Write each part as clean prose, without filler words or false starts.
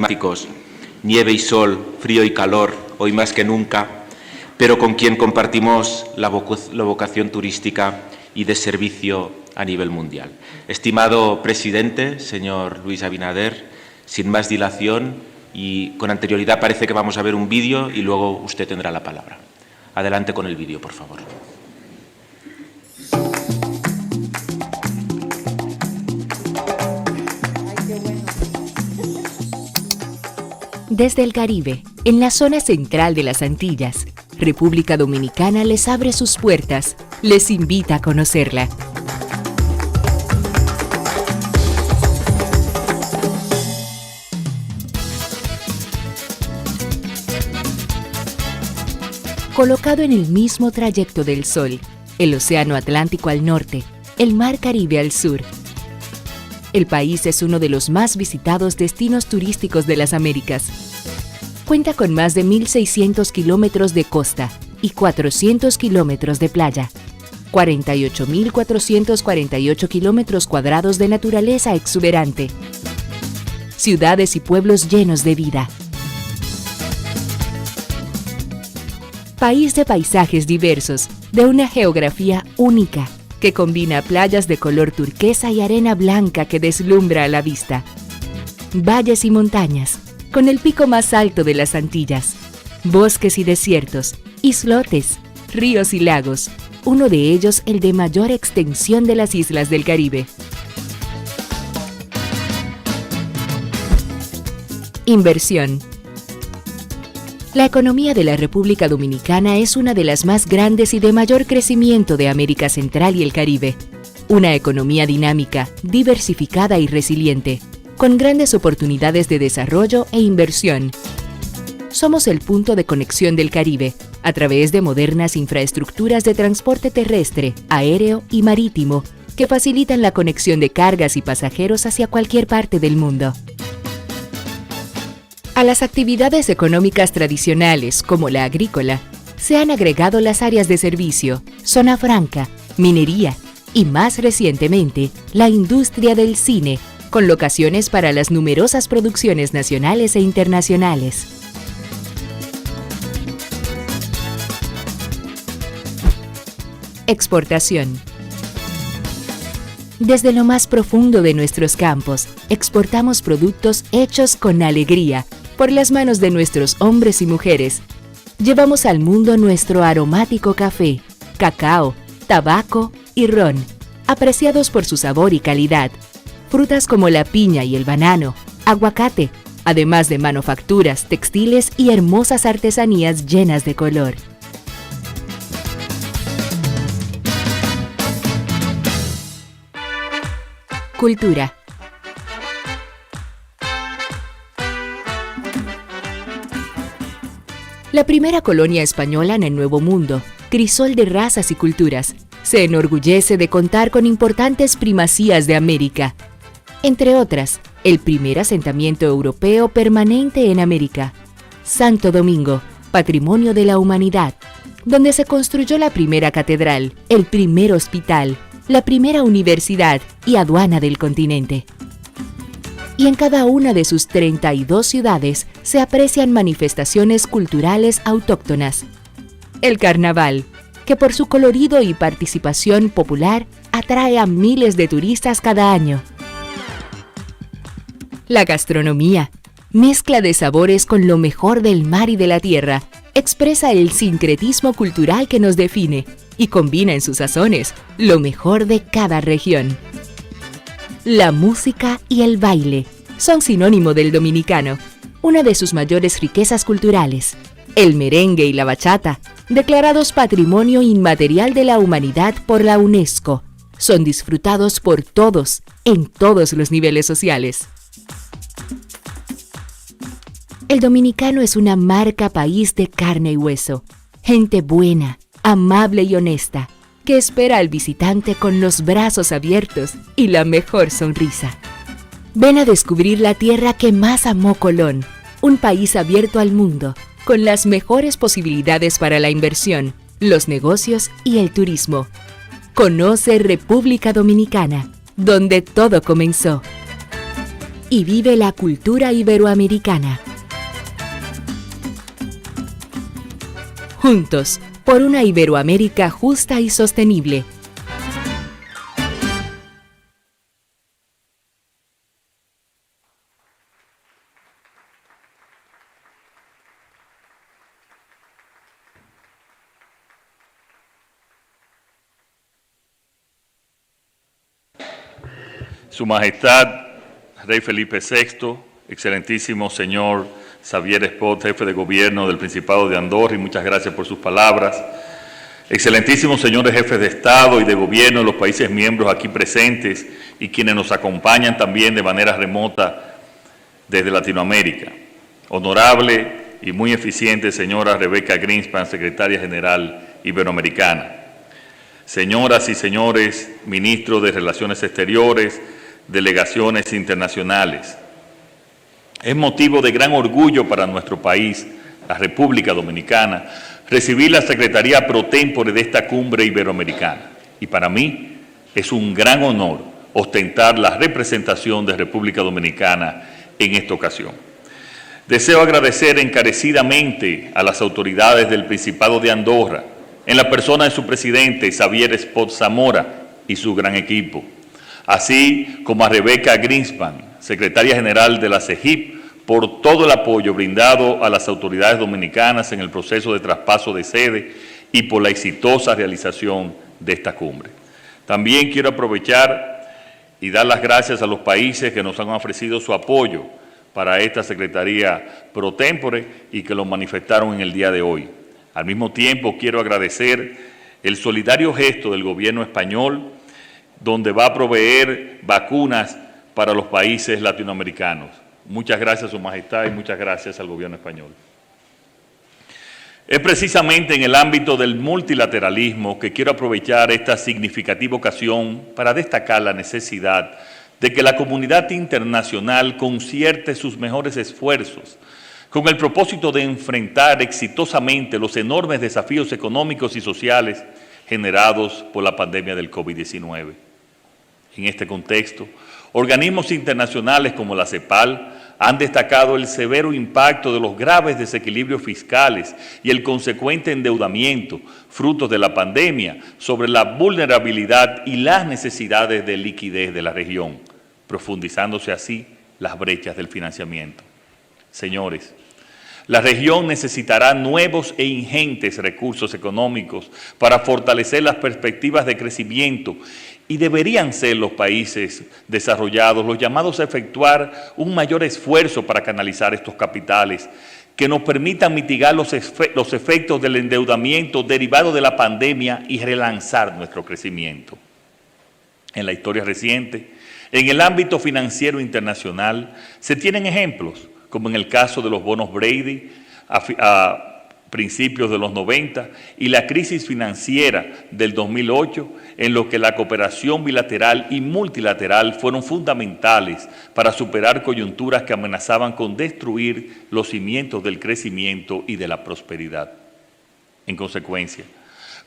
climáticos, nieve y sol, frío y calor, hoy más que nunca, pero con quien compartimos la vocación turística y de servicio a nivel mundial. Estimado presidente, señor Luis Abinader, sin más dilación y con anterioridad parece que vamos a ver un vídeo y luego usted tendrá la palabra. Adelante con el vídeo, por favor. Desde el Caribe, en la zona central de las Antillas, República Dominicana les abre sus puertas, les invita a conocerla. Colocado en el mismo trayecto del Sol, el Océano Atlántico al norte, el Mar Caribe al sur, el país es uno de los más visitados destinos turísticos de las Américas. Cuenta con más de 1.600 kilómetros de costa y 400 kilómetros de playa, 48.448 kilómetros cuadrados de naturaleza exuberante, ciudades y pueblos llenos de vida. País de paisajes diversos, de una geografía única, que combina playas de color turquesa y arena blanca que deslumbra a la vista. Valles y montañas, con el pico más alto de las Antillas. Bosques y desiertos, islotes, ríos y lagos, uno de ellos el de mayor extensión de las islas del Caribe. Inversión. La economía de la República Dominicana es una de las más grandes y de mayor crecimiento de América Central y el Caribe. Una economía dinámica, diversificada y resiliente, con grandes oportunidades de desarrollo e inversión. Somos el punto de conexión del Caribe, a través de modernas infraestructuras de transporte terrestre, aéreo y marítimo, que facilitan la conexión de cargas y pasajeros hacia cualquier parte del mundo. A las actividades económicas tradicionales, como la agrícola, se han agregado las áreas de servicio, zona franca, minería y, más recientemente, la industria del cine, con locaciones para las numerosas producciones nacionales e internacionales. Exportación. Desde lo más profundo de nuestros campos, exportamos productos hechos con alegría, por las manos de nuestros hombres y mujeres. Llevamos al mundo nuestro aromático café, cacao, tabaco y ron, apreciados por su sabor y calidad. Frutas como la piña y el banano, aguacate, además de manufacturas, textiles y hermosas artesanías llenas de color. Cultura. La primera colonia española en el Nuevo Mundo, crisol de razas y culturas, se enorgullece de contar con importantes primacías de América. Entre otras, el primer asentamiento europeo permanente en América, Santo Domingo, Patrimonio de la Humanidad, donde se construyó la primera catedral, el primer hospital, la primera universidad y aduana del continente. Y en cada una de sus 32 ciudades se aprecian manifestaciones culturales autóctonas. El carnaval, que por su colorido y participación popular atrae a miles de turistas cada año. La gastronomía, mezcla de sabores con lo mejor del mar y de la tierra, expresa el sincretismo cultural que nos define y combina en sus sazones lo mejor de cada región. La música y el baile son sinónimo del dominicano, una de sus mayores riquezas culturales. El merengue y la bachata, declarados Patrimonio Inmaterial de la Humanidad por la UNESCO, son disfrutados por todos, en todos los niveles sociales. El dominicano es una marca país de carne y hueso, gente buena, amable y honesta, que espera al visitante con los brazos abiertos y la mejor sonrisa. Ven a descubrir la tierra que más amó Colón, un país abierto al mundo, con las mejores posibilidades para la inversión, los negocios y el turismo. Conoce República Dominicana, donde todo comenzó. y vive la cultura iberoamericana. Juntos, por una Iberoamérica justa y sostenible. Su Majestad, Rey Felipe VI, excelentísimo señor Xavier Espot, jefe de gobierno del Principado de Andorra, y muchas gracias por sus palabras. Excelentísimos señores jefes de Estado y de Gobierno de los países miembros aquí presentes y quienes nos acompañan también de manera remota desde Latinoamérica. Honorable y muy eficiente señora Rebecca Greenspan, secretaria general iberoamericana. Señoras y señores ministros de Relaciones Exteriores, delegaciones internacionales. Es motivo de gran orgullo para nuestro país, la República Dominicana, recibir la Secretaría Pro Tempore de esta cumbre iberoamericana. Y para mí es un gran honor ostentar la representación de República Dominicana en esta ocasión. Deseo agradecer encarecidamente a las autoridades del Principado de Andorra, en la persona de su presidente, Xavier Espot Zamora, y su gran equipo, así como a Rebecca Greenspan, secretaria general de la CEGIP, por todo el apoyo brindado a las autoridades dominicanas en el proceso de traspaso de sede y por la exitosa realización de esta cumbre. También quiero aprovechar y dar las gracias a los países que nos han ofrecido su apoyo para esta Secretaría Pro Tempore y que lo manifestaron en el día de hoy. Al mismo tiempo, quiero agradecer el solidario gesto del gobierno español, donde va a proveer vacunas para los países latinoamericanos. Muchas gracias, Su Majestad, y muchas gracias al gobierno español. Es precisamente en el ámbito del multilateralismo que quiero aprovechar esta significativa ocasión para destacar la necesidad de que la comunidad internacional concierte sus mejores esfuerzos con el propósito de enfrentar exitosamente los enormes desafíos económicos y sociales generados por la pandemia del COVID-19. En este contexto, organismos internacionales como la CEPAL han destacado el severo impacto de los graves desequilibrios fiscales y el consecuente endeudamiento, fruto de la pandemia, sobre la vulnerabilidad y las necesidades de liquidez de la región, profundizándose así las brechas del financiamiento. Señores, la región necesitará nuevos e ingentes recursos económicos para fortalecer las perspectivas de crecimiento y deberían ser los países desarrollados los llamados a efectuar un mayor esfuerzo para canalizar estos capitales que nos permitan mitigar los efectos del endeudamiento derivado de la pandemia y relanzar nuestro crecimiento. En la historia reciente, en el ámbito financiero internacional, se tienen ejemplos, como en el caso de los bonos Brady a principios de los 90 y la crisis financiera del 2008, en lo que la cooperación bilateral y multilateral fueron fundamentales para superar coyunturas que amenazaban con destruir los cimientos del crecimiento y de la prosperidad. En consecuencia,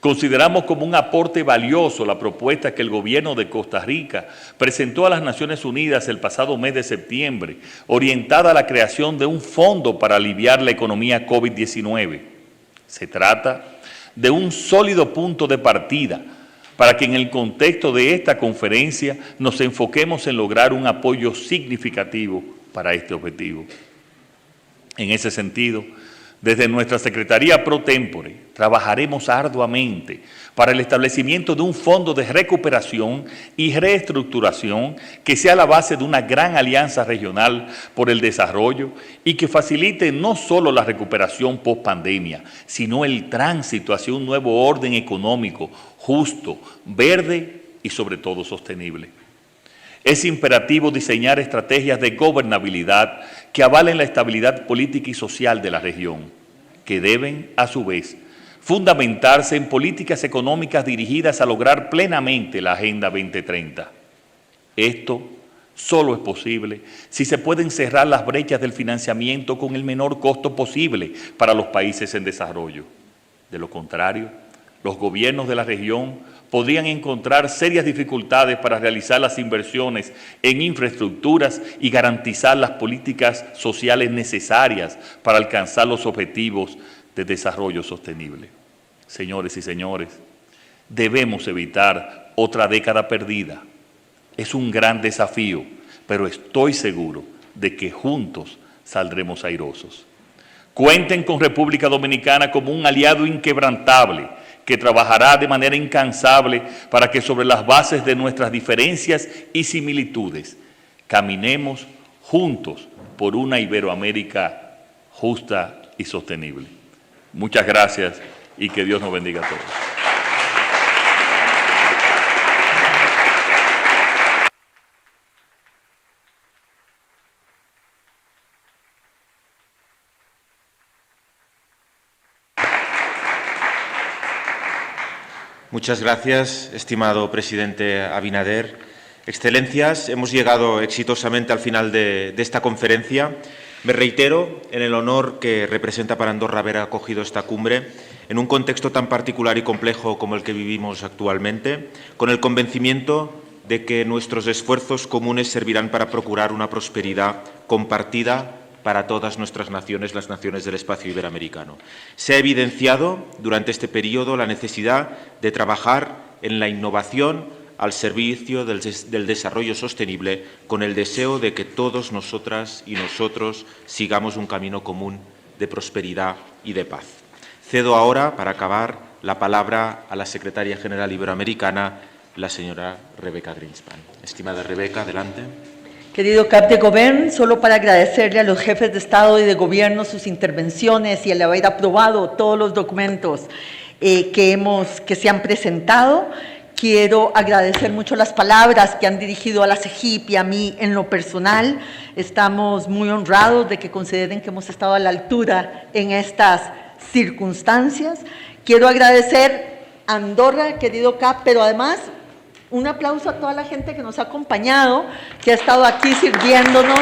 consideramos como un aporte valioso la propuesta que el gobierno de Costa Rica presentó a las Naciones Unidas el pasado mes de septiembre, orientada a la creación de un fondo para aliviar la economía COVID-19. Se trata de un sólido punto de partida para que en el contexto de esta conferencia nos enfoquemos en lograr un apoyo significativo para este objetivo. En ese sentido, desde nuestra Secretaría Pro Tempore trabajaremos arduamente para el establecimiento de un fondo de recuperación y reestructuración que sea la base de una gran alianza regional por el desarrollo y que facilite no solo la recuperación post-pandemia, sino el tránsito hacia un nuevo orden económico justo, verde y sobre todo sostenible. Es imperativo diseñar estrategias de gobernabilidad que avalen la estabilidad política y social de la región, que deben, a su vez, fundamentarse en políticas económicas dirigidas a lograr plenamente la Agenda 2030. Esto solo es posible si se pueden cerrar las brechas del financiamiento con el menor costo posible para los países en desarrollo. De lo contrario, los gobiernos de la región podrían encontrar serias dificultades para realizar las inversiones en infraestructuras y garantizar las políticas sociales necesarias para alcanzar los objetivos de desarrollo sostenible. Señores y señores, debemos evitar otra década perdida. Es un gran desafío, pero estoy seguro de que juntos saldremos airosos. Cuenten con República Dominicana como un aliado inquebrantable que trabajará de manera incansable para que sobre las bases de nuestras diferencias y similitudes caminemos juntos por una Iberoamérica justa y sostenible. Muchas gracias y que Dios nos bendiga a todos. Muchas gracias, estimado presidente Abinader. Excelencias, hemos llegado exitosamente al final de esta conferencia. Me reitero en el honor que representa para Andorra haber acogido esta cumbre en un contexto tan particular y complejo como el que vivimos actualmente, con el convencimiento de que nuestros esfuerzos comunes servirán para procurar una prosperidad compartida para todas nuestras naciones, las naciones del espacio iberoamericano. Se ha evidenciado durante este periodo la necesidad de trabajar en la innovación al servicio del desarrollo sostenible, con el deseo de que todos nosotras y nosotros sigamos un camino común de prosperidad y de paz. Cedo ahora, para acabar, la palabra a la secretaria general iberoamericana, la señora Rebecca Greenspan. Estimada Rebecca, adelante. Querido Cap de Gobierno, solo para agradecerle a los jefes de Estado y de Gobierno sus intervenciones y el haber aprobado todos los documentos que se han presentado. Quiero agradecer mucho las palabras que han dirigido a la CEGIP y a mí en lo personal. Estamos muy honrados de que consideren que hemos estado a la altura en estas circunstancias. Quiero agradecer a Andorra, querido Cap, pero además un aplauso a toda la gente que nos ha acompañado, que ha estado aquí sirviéndonos.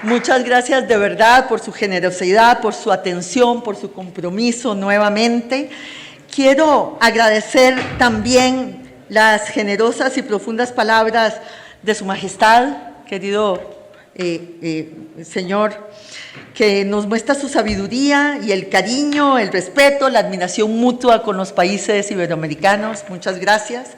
Muchas gracias de verdad por su generosidad, por su atención, por su compromiso nuevamente. Quiero agradecer también las generosas y profundas palabras de Su Majestad, querido señor, que nos muestra su sabiduría y el cariño, el respeto, la admiración mutua con los países iberoamericanos. Muchas gracias.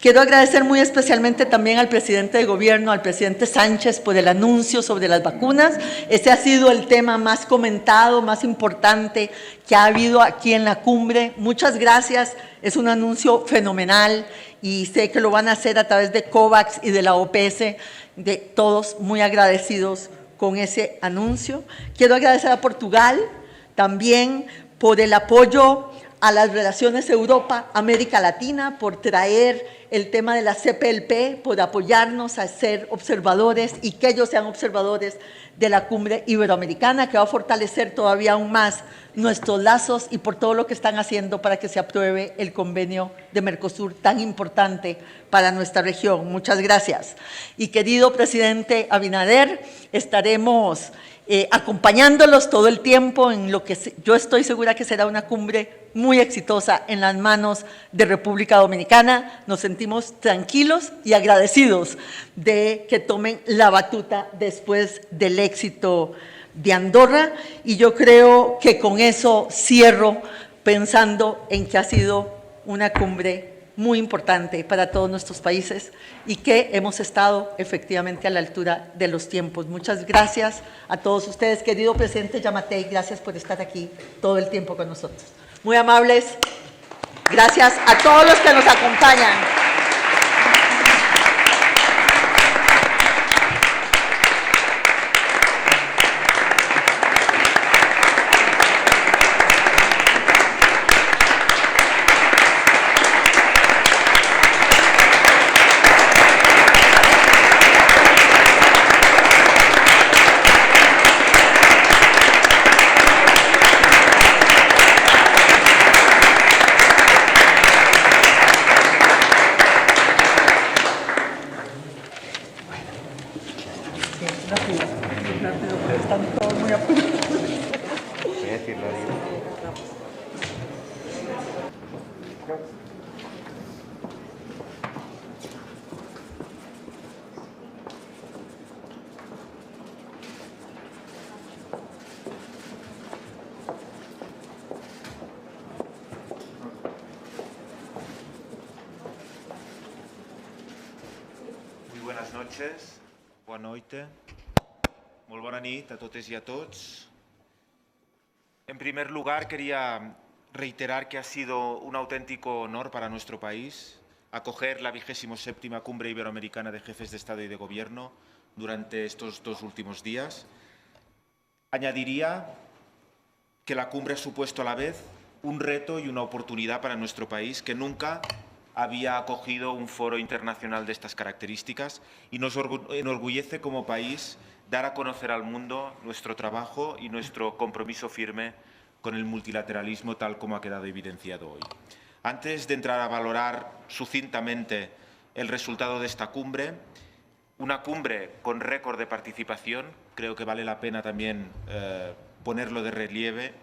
Quiero agradecer muy especialmente también al presidente de Gobierno, al presidente Sánchez, por el anuncio sobre las vacunas. Ese ha sido el tema más comentado, más importante que ha habido aquí en la cumbre. Muchas gracias. Es un anuncio fenomenal y sé que lo van a hacer a través de COVAX y de la OPS, de todos muy agradecidos con ese anuncio. Quiero agradecer a Portugal también por el apoyo a las relaciones Europa-América Latina, por traer el tema de la CPLP, por apoyarnos a ser observadores y que ellos sean observadores de la cumbre iberoamericana, que va a fortalecer todavía aún más nuestros lazos, y por todo lo que están haciendo para que se apruebe el convenio de Mercosur tan importante para nuestra región. Muchas gracias. Y querido presidente Abinader, estaremos acompañándolos todo el tiempo en lo que yo estoy segura que será una cumbre muy exitosa en las manos de República Dominicana. Nos sentimos tranquilos y agradecidos de que tomen la batuta después del éxito de Andorra, y yo creo que con eso cierro pensando en que ha sido una cumbre muy importante para todos nuestros países y que hemos estado efectivamente a la altura de los tiempos. Muchas gracias a todos ustedes, querido presidente Giammattei, gracias por estar aquí todo el tiempo con nosotros. Muy amables, gracias a todos los que nos acompañan. Muy buenas noches, buena noite, molt bona nit a totes y a todos. En primer lugar, quería reiterar que ha sido un auténtico honor para nuestro país acoger la 27ª Cumbre Iberoamericana de Jefes de Estado y de Gobierno durante estos 2 últimos días. Añadiría que la cumbre ha supuesto a la vez un reto y una oportunidad para nuestro país que nunca había acogido un foro internacional de estas características y nos enorgullece como país dar a conocer al mundo nuestro trabajo y nuestro compromiso firme con el multilateralismo tal como ha quedado evidenciado hoy. Antes de entrar a valorar sucintamente el resultado de esta cumbre, una cumbre con récord de participación, creo que vale la pena también ponerlo de relieve.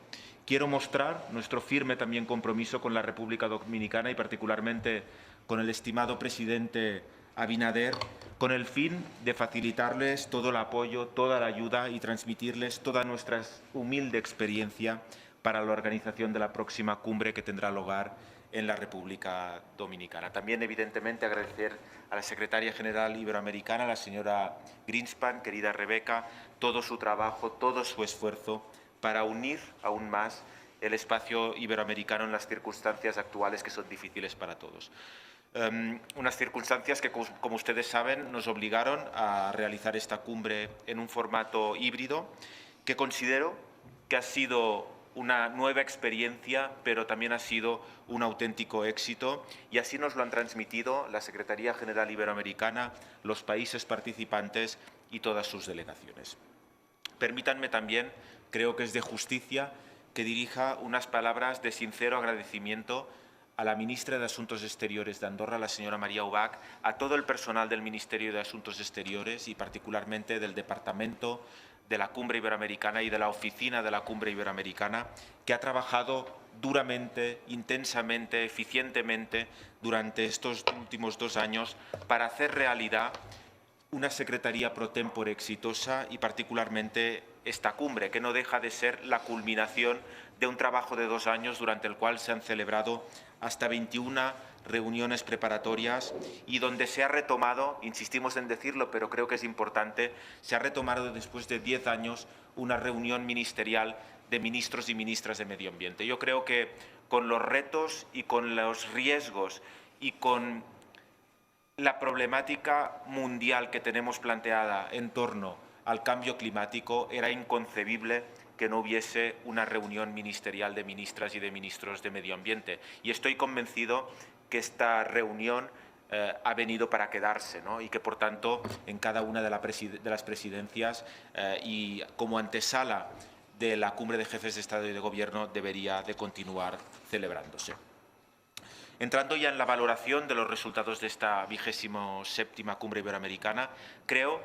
Quiero mostrar nuestro firme también compromiso con la República Dominicana y particularmente con el estimado presidente Abinader, con el fin de facilitarles todo el apoyo, toda la ayuda y transmitirles toda nuestra humilde experiencia para la organización de la próxima cumbre que tendrá lugar en la República Dominicana. También, evidentemente, agradecer a la Secretaria General Iberoamericana, la señora Greenspan, querida Rebeca, todo su trabajo, todo su esfuerzo para unir aún más el espacio iberoamericano en las circunstancias actuales que son difíciles para todos. Unas circunstancias que, como ustedes saben, nos obligaron a realizar esta cumbre en un formato híbrido que considero que ha sido una nueva experiencia, pero también ha sido un auténtico éxito y así nos lo han transmitido la Secretaría General Iberoamericana, los países participantes y todas sus delegaciones. Permítanme también, creo que es de justicia, que dirija unas palabras de sincero agradecimiento a la ministra de Asuntos Exteriores de Andorra, la señora María Ubach, a todo el personal del Ministerio de Asuntos Exteriores y particularmente del Departamento de la Cumbre Iberoamericana y de la Oficina de la Cumbre Iberoamericana, que ha trabajado duramente, intensamente, eficientemente durante estos últimos 2 años para hacer realidad una Secretaría pro tempore exitosa y particularmente esta cumbre, que no deja de ser la culminación de un trabajo de 2 años durante el cual se han celebrado hasta 21 reuniones preparatorias y donde se ha retomado, insistimos en decirlo, pero creo que es importante, se ha retomado después de 10 años una reunión ministerial de ministros y ministras de Medio Ambiente. Yo creo que con los retos y con los riesgos y con la problemática mundial que tenemos planteada en torno al cambio climático, era inconcebible que no hubiese una reunión ministerial de ministras y de ministros de Medio Ambiente. Y estoy convencido que esta reunión ha venido para quedarse, ¿no? Y que, por tanto, en cada una de las presidencias y como antesala de la Cumbre de Jefes de Estado y de Gobierno debería de continuar celebrándose. Entrando ya en la valoración de los resultados de esta 27ª Cumbre Iberoamericana, creo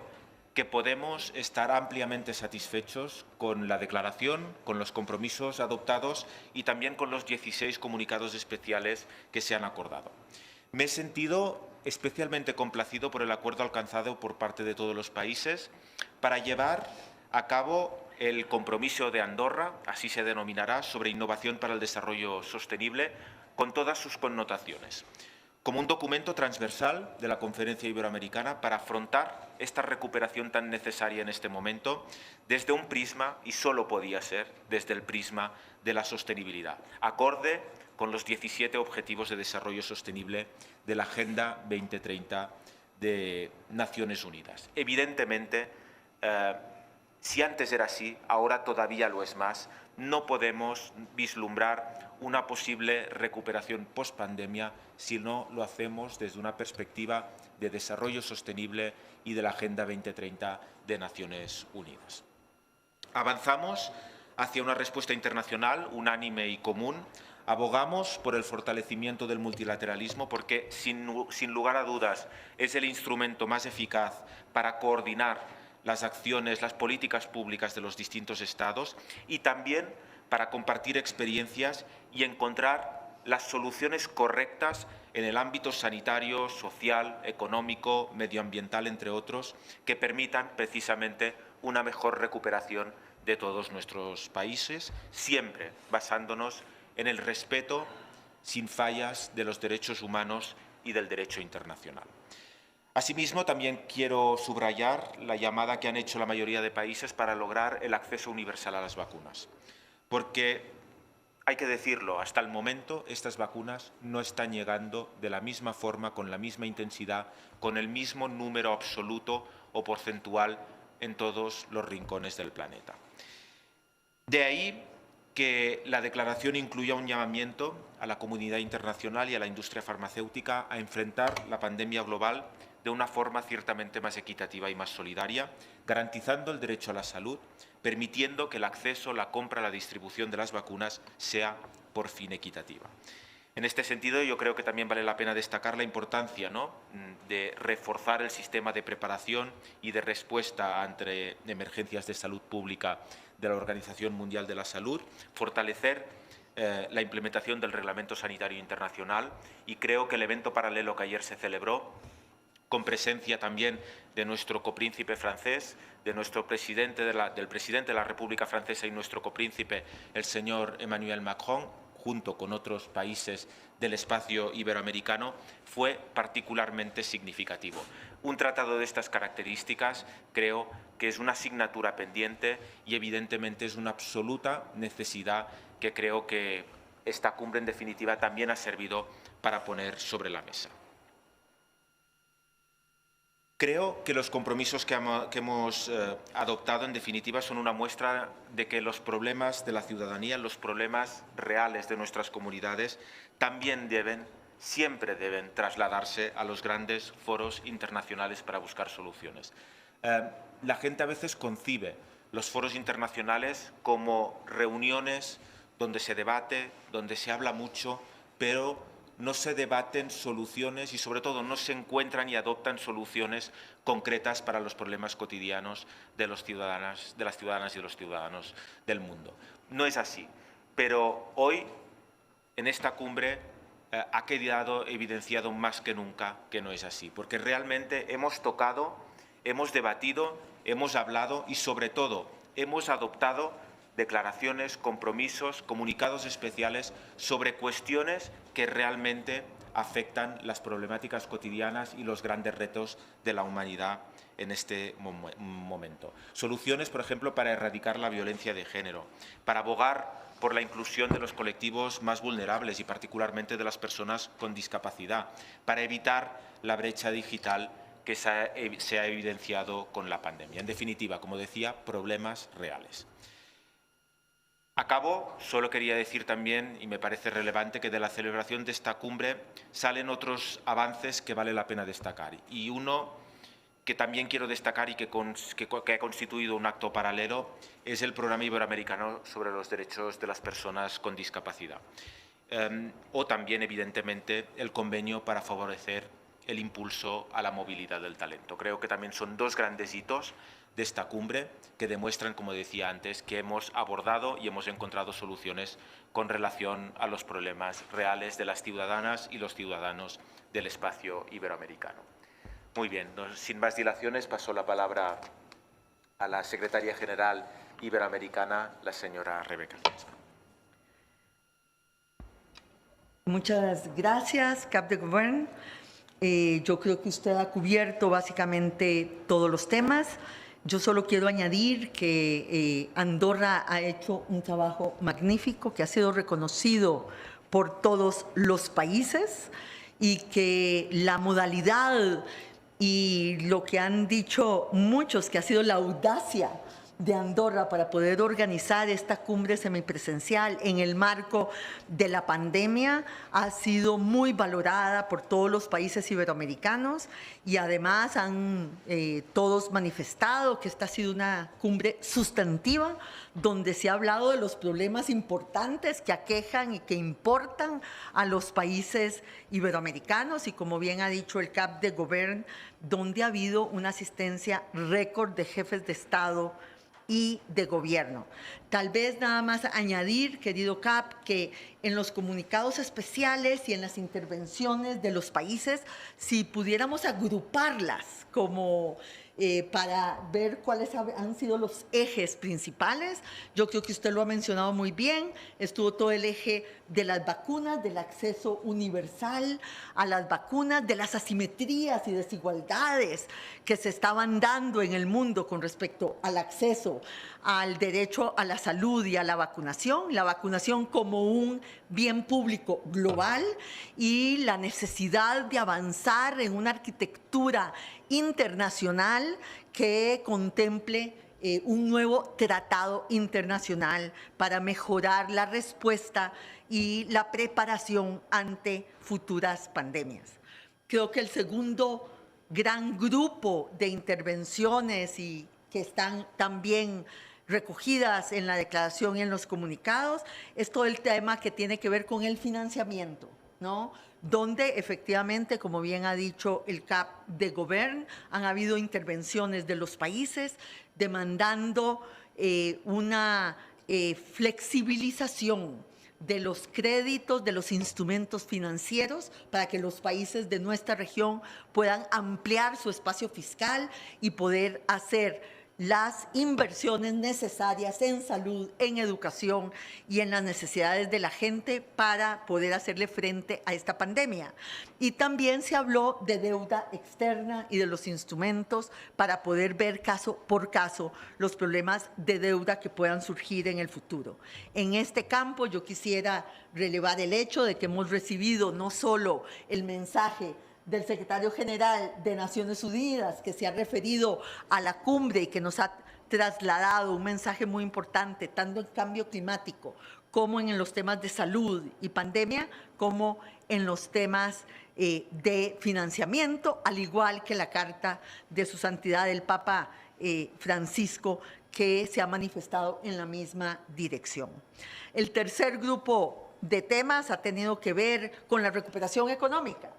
que podemos estar ampliamente satisfechos con la declaración, con los compromisos adoptados y también con los 16 comunicados especiales que se han acordado. Me he sentido especialmente complacido por el acuerdo alcanzado por parte de todos los países para llevar a cabo el compromiso de Andorra, así se denominará, sobre innovación para el desarrollo sostenible, con todas sus connotaciones, como un documento transversal de la Conferencia Iberoamericana para afrontar esta recuperación tan necesaria en este momento desde un prisma, y solo podía ser desde el prisma de la sostenibilidad, acorde con los 17 Objetivos de Desarrollo Sostenible de la Agenda 2030 de Naciones Unidas. Evidentemente, si antes era así, ahora todavía lo es más. No podemos vislumbrar una posible recuperación post-pandemia si no lo hacemos desde una perspectiva de desarrollo sostenible y de la Agenda 2030 de Naciones Unidas. Avanzamos hacia una respuesta internacional unánime y común. Abogamos por el fortalecimiento del multilateralismo porque, sin lugar a dudas, es el instrumento más eficaz para coordinar las acciones, las políticas públicas de los distintos Estados y también para compartir experiencias y encontrar las soluciones correctas en el ámbito sanitario, social, económico, medioambiental, entre otros, que permitan precisamente una mejor recuperación de todos nuestros países, siempre basándonos en el respeto sin fallas de los derechos humanos y del derecho internacional. Asimismo, también quiero subrayar la llamada que han hecho la mayoría de países para lograr el acceso universal a las vacunas, porque hay que decirlo, hasta el momento estas vacunas no están llegando de la misma forma, con la misma intensidad, con el mismo número absoluto o porcentual en todos los rincones del planeta. De ahí que la declaración incluya un llamamiento a la comunidad internacional y a la industria farmacéutica a enfrentar la pandemia global de una forma ciertamente más equitativa y más solidaria, garantizando el derecho a la salud, permitiendo que el acceso, la compra, la distribución de las vacunas sea por fin equitativa. En este sentido, yo creo que también vale la pena destacar la importancia, ¿no?, de reforzar el sistema de preparación y de respuesta ante emergencias de salud pública de la Organización Mundial de la Salud, fortalecer la implementación del Reglamento Sanitario Internacional, y creo que el evento paralelo que ayer se celebró, con presencia también de nuestro copríncipe francés, de nuestro del presidente de la República Francesa y nuestro copríncipe, el señor Emmanuel Macron, junto con otros países del espacio iberoamericano, fue particularmente significativo. Un tratado de estas características creo que es una asignatura pendiente y evidentemente es una absoluta necesidad que creo que esta cumbre en definitiva también ha servido para poner sobre la mesa. Creo que los compromisos que hemos adoptado, en definitiva, son una muestra de que los problemas de la ciudadanía, los problemas reales de nuestras comunidades, también siempre deben trasladarse a los grandes foros internacionales para buscar soluciones. La gente a veces concibe los foros internacionales como reuniones donde se debate, donde se habla mucho, pero no se debaten soluciones y, sobre todo, no se encuentran y adoptan soluciones concretas para los problemas cotidianos de las ciudadanas y los ciudadanos del mundo. No es así, pero hoy, en esta cumbre, ha quedado evidenciado más que nunca que no es así, porque realmente hemos tocado, hemos debatido, hemos hablado y, sobre todo, hemos adoptado declaraciones, compromisos, comunicados especiales sobre cuestiones que realmente afectan las problemáticas cotidianas y los grandes retos de la humanidad en este momento. Soluciones, por ejemplo, para erradicar la violencia de género, para abogar por la inclusión de los colectivos más vulnerables y particularmente de las personas con discapacidad, para evitar la brecha digital que se ha evidenciado con la pandemia. En definitiva, como decía, problemas reales. Acabo, solo quería decir también, y me parece relevante, que de la celebración de esta cumbre salen otros avances que vale la pena destacar. Y uno que también quiero destacar y que ha constituido un acto paralelo es el Programa Iberoamericano sobre los Derechos de las Personas con Discapacidad. O también, evidentemente, el convenio para favorecer el impulso a la movilidad del talento. Creo que también son dos grandes hitos de esta cumbre que demuestran, como decía antes, que hemos abordado y hemos encontrado soluciones con relación a los problemas reales de las ciudadanas y los ciudadanos del espacio iberoamericano. Muy bien, sin más dilaciones, paso la palabra a la Secretaria General Iberoamericana, la señora Rebeca. Muchas gracias, Cap de Govern. Yo creo que usted ha cubierto básicamente todos los temas. Yo solo quiero añadir que Andorra ha hecho un trabajo magnífico que ha sido reconocido por todos los países y que la modalidad y lo que han dicho muchos, que ha sido la audacia de Andorra para poder organizar esta cumbre semipresencial en el marco de la pandemia ha sido muy valorada por todos los países iberoamericanos y además han todos manifestado que esta ha sido una cumbre sustantiva donde se ha hablado de los problemas importantes que aquejan y que importan a los países iberoamericanos y, como bien ha dicho el Cap de Govern, donde ha habido una asistencia récord de jefes de Estado y de gobierno. Tal vez nada más añadir, querido Cap, que en los comunicados especiales y en las intervenciones de los países, si pudiéramos agruparlas como para ver cuáles han sido los ejes principales. Yo creo que usted lo ha mencionado muy bien. Estuvo todo el eje de las vacunas, del acceso universal a las vacunas, de las asimetrías y desigualdades que se estaban dando en el mundo con respecto al acceso al derecho a la salud y a la vacunación como un bien público global y la necesidad de avanzar en una arquitectura internacional que contemple un nuevo tratado internacional para mejorar la respuesta y la preparación ante futuras pandemias. Creo que el segundo gran grupo de intervenciones y que están también recogidas en la declaración y en los comunicados es todo el tema que tiene que ver con el financiamiento, ¿no? Donde efectivamente, como bien ha dicho el CAP de Govern, han habido intervenciones de los países demandando una flexibilización de los créditos, de los instrumentos financieros, para que los países de nuestra región puedan ampliar su espacio fiscal y poder hacer las inversiones necesarias en salud, en educación y en las necesidades de la gente para poder hacerle frente a esta pandemia. Y también se habló de deuda externa y de los instrumentos para poder ver caso por caso los problemas de deuda que puedan surgir en el futuro. En este campo yo quisiera relevar el hecho de que hemos recibido no solo el mensaje del secretario general de Naciones Unidas, que se ha referido a la cumbre y que nos ha trasladado un mensaje muy importante, tanto en cambio climático como en los temas de salud y pandemia, como en los temas de financiamiento, al igual que la carta de su santidad el Papa Francisco, que se ha manifestado en la misma dirección. El tercer grupo de temas ha tenido que ver con la recuperación económica,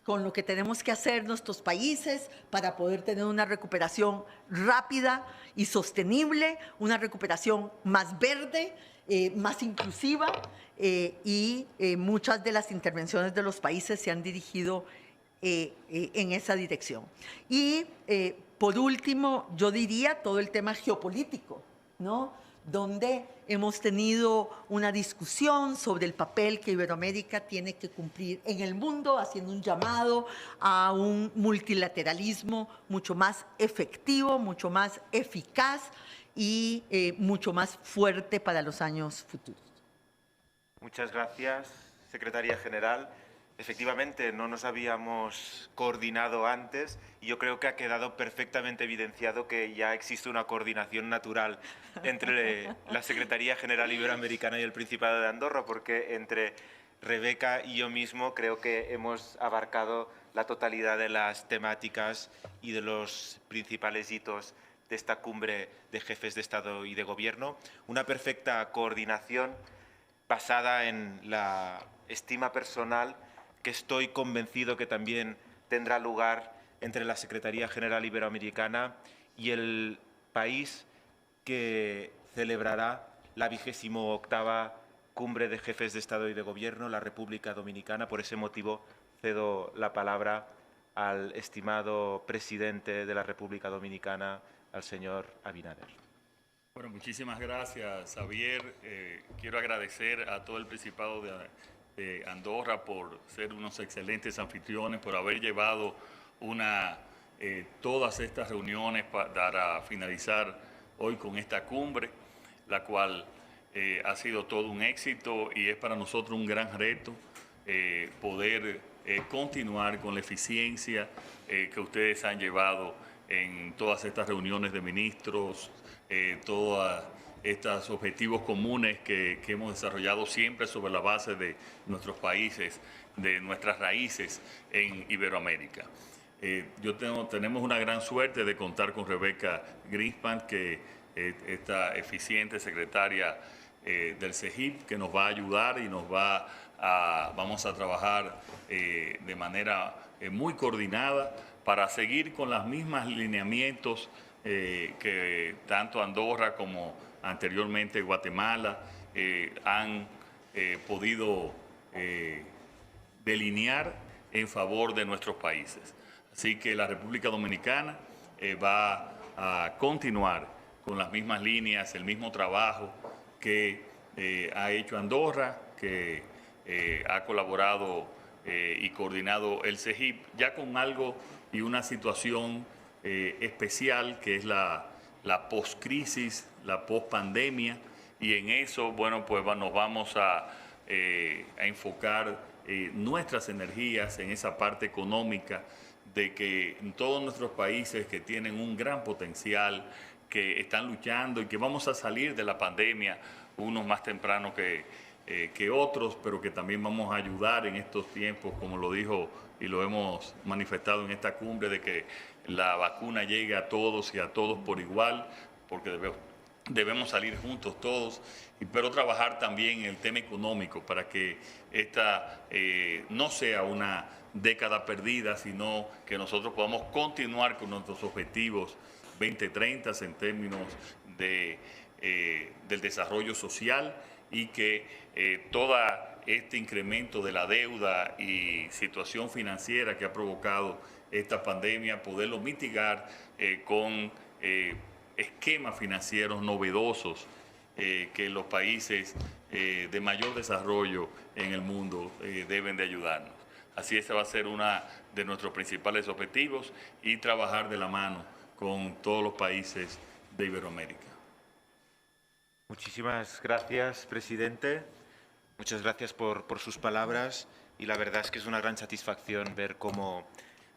con lo que tenemos que hacer nuestros países para poder tener una recuperación rápida y sostenible, una recuperación más verde, más inclusiva, y muchas de las intervenciones de los países se han dirigido en esa dirección. Y por último, yo diría todo el tema geopolítico, ¿no?, donde hemos tenido una discusión sobre el papel que Iberoamérica tiene que cumplir en el mundo, haciendo un llamado a un multilateralismo mucho más efectivo, mucho más eficaz y mucho más fuerte para los años futuros. Muchas gracias, secretaria general. Efectivamente, no nos habíamos coordinado antes y yo creo que ha quedado perfectamente evidenciado que ya existe una coordinación natural entre la Secretaría General Iberoamericana y el Principado de Andorra, porque entre Rebeca y yo mismo creo que hemos abarcado la totalidad de las temáticas y de los principales hitos de esta cumbre de jefes de Estado y de Gobierno. Una perfecta coordinación basada en la estima personal que estoy convencido que también tendrá lugar entre la Secretaría General Iberoamericana y el país que celebrará la 28ª Cumbre de Jefes de Estado y de Gobierno, la República Dominicana. Por ese motivo cedo la palabra al estimado presidente de la República Dominicana, al señor Abinader. Bueno, muchísimas gracias, Xavier. Quiero agradecer a todo el Principado de Andorra por ser unos excelentes anfitriones, por haber llevado todas estas reuniones para finalizar hoy con esta cumbre, la cual ha sido todo un éxito y es para nosotros un gran reto poder continuar con la eficiencia que ustedes han llevado en todas estas reuniones de ministros, todos estos objetivos comunes que hemos desarrollado siempre sobre la base de nuestros países, de nuestras raíces en Iberoamérica. Tenemos una gran suerte de contar con Rebeca Grispan, que esta eficiente secretaria del CEGIP, que nos va a ayudar y vamos a trabajar de manera muy coordinada para seguir con los mismos lineamientos que tanto Andorra como anteriormente Guatemala han podido delinear en favor de nuestros países. Así que la República Dominicana va a continuar con las mismas líneas, el mismo trabajo que ha hecho Andorra, que ha colaborado y coordinado el CEGIP, ya con algo y una situación especial que es la post-crisis, la post-pandemia, y en eso, bueno, pues nos vamos a enfocar nuestras energías en esa parte económica de que en todos nuestros países que tienen un gran potencial, que están luchando y que vamos a salir de la pandemia, unos más temprano que otros, pero que también vamos a ayudar en estos tiempos, como lo dijo y lo hemos manifestado en esta cumbre, de que la vacuna llegue a todos y a todos por igual, porque debemos salir juntos todos, pero trabajar también en el tema económico para que esta no sea una década perdida, sino que nosotros podamos continuar con nuestros objetivos 2030 en términos del desarrollo social, y que todo este incremento de la deuda y situación financiera que ha provocado esta pandemia, poderlo mitigar con esquemas financieros novedosos que los países de mayor desarrollo en el mundo deben de ayudarnos. Así ese va a ser uno de nuestros principales objetivos, y trabajar de la mano con todos los países de Iberoamérica. Muchísimas gracias, presidente. Muchas gracias por sus palabras, y la verdad es que es una gran satisfacción ver cómo...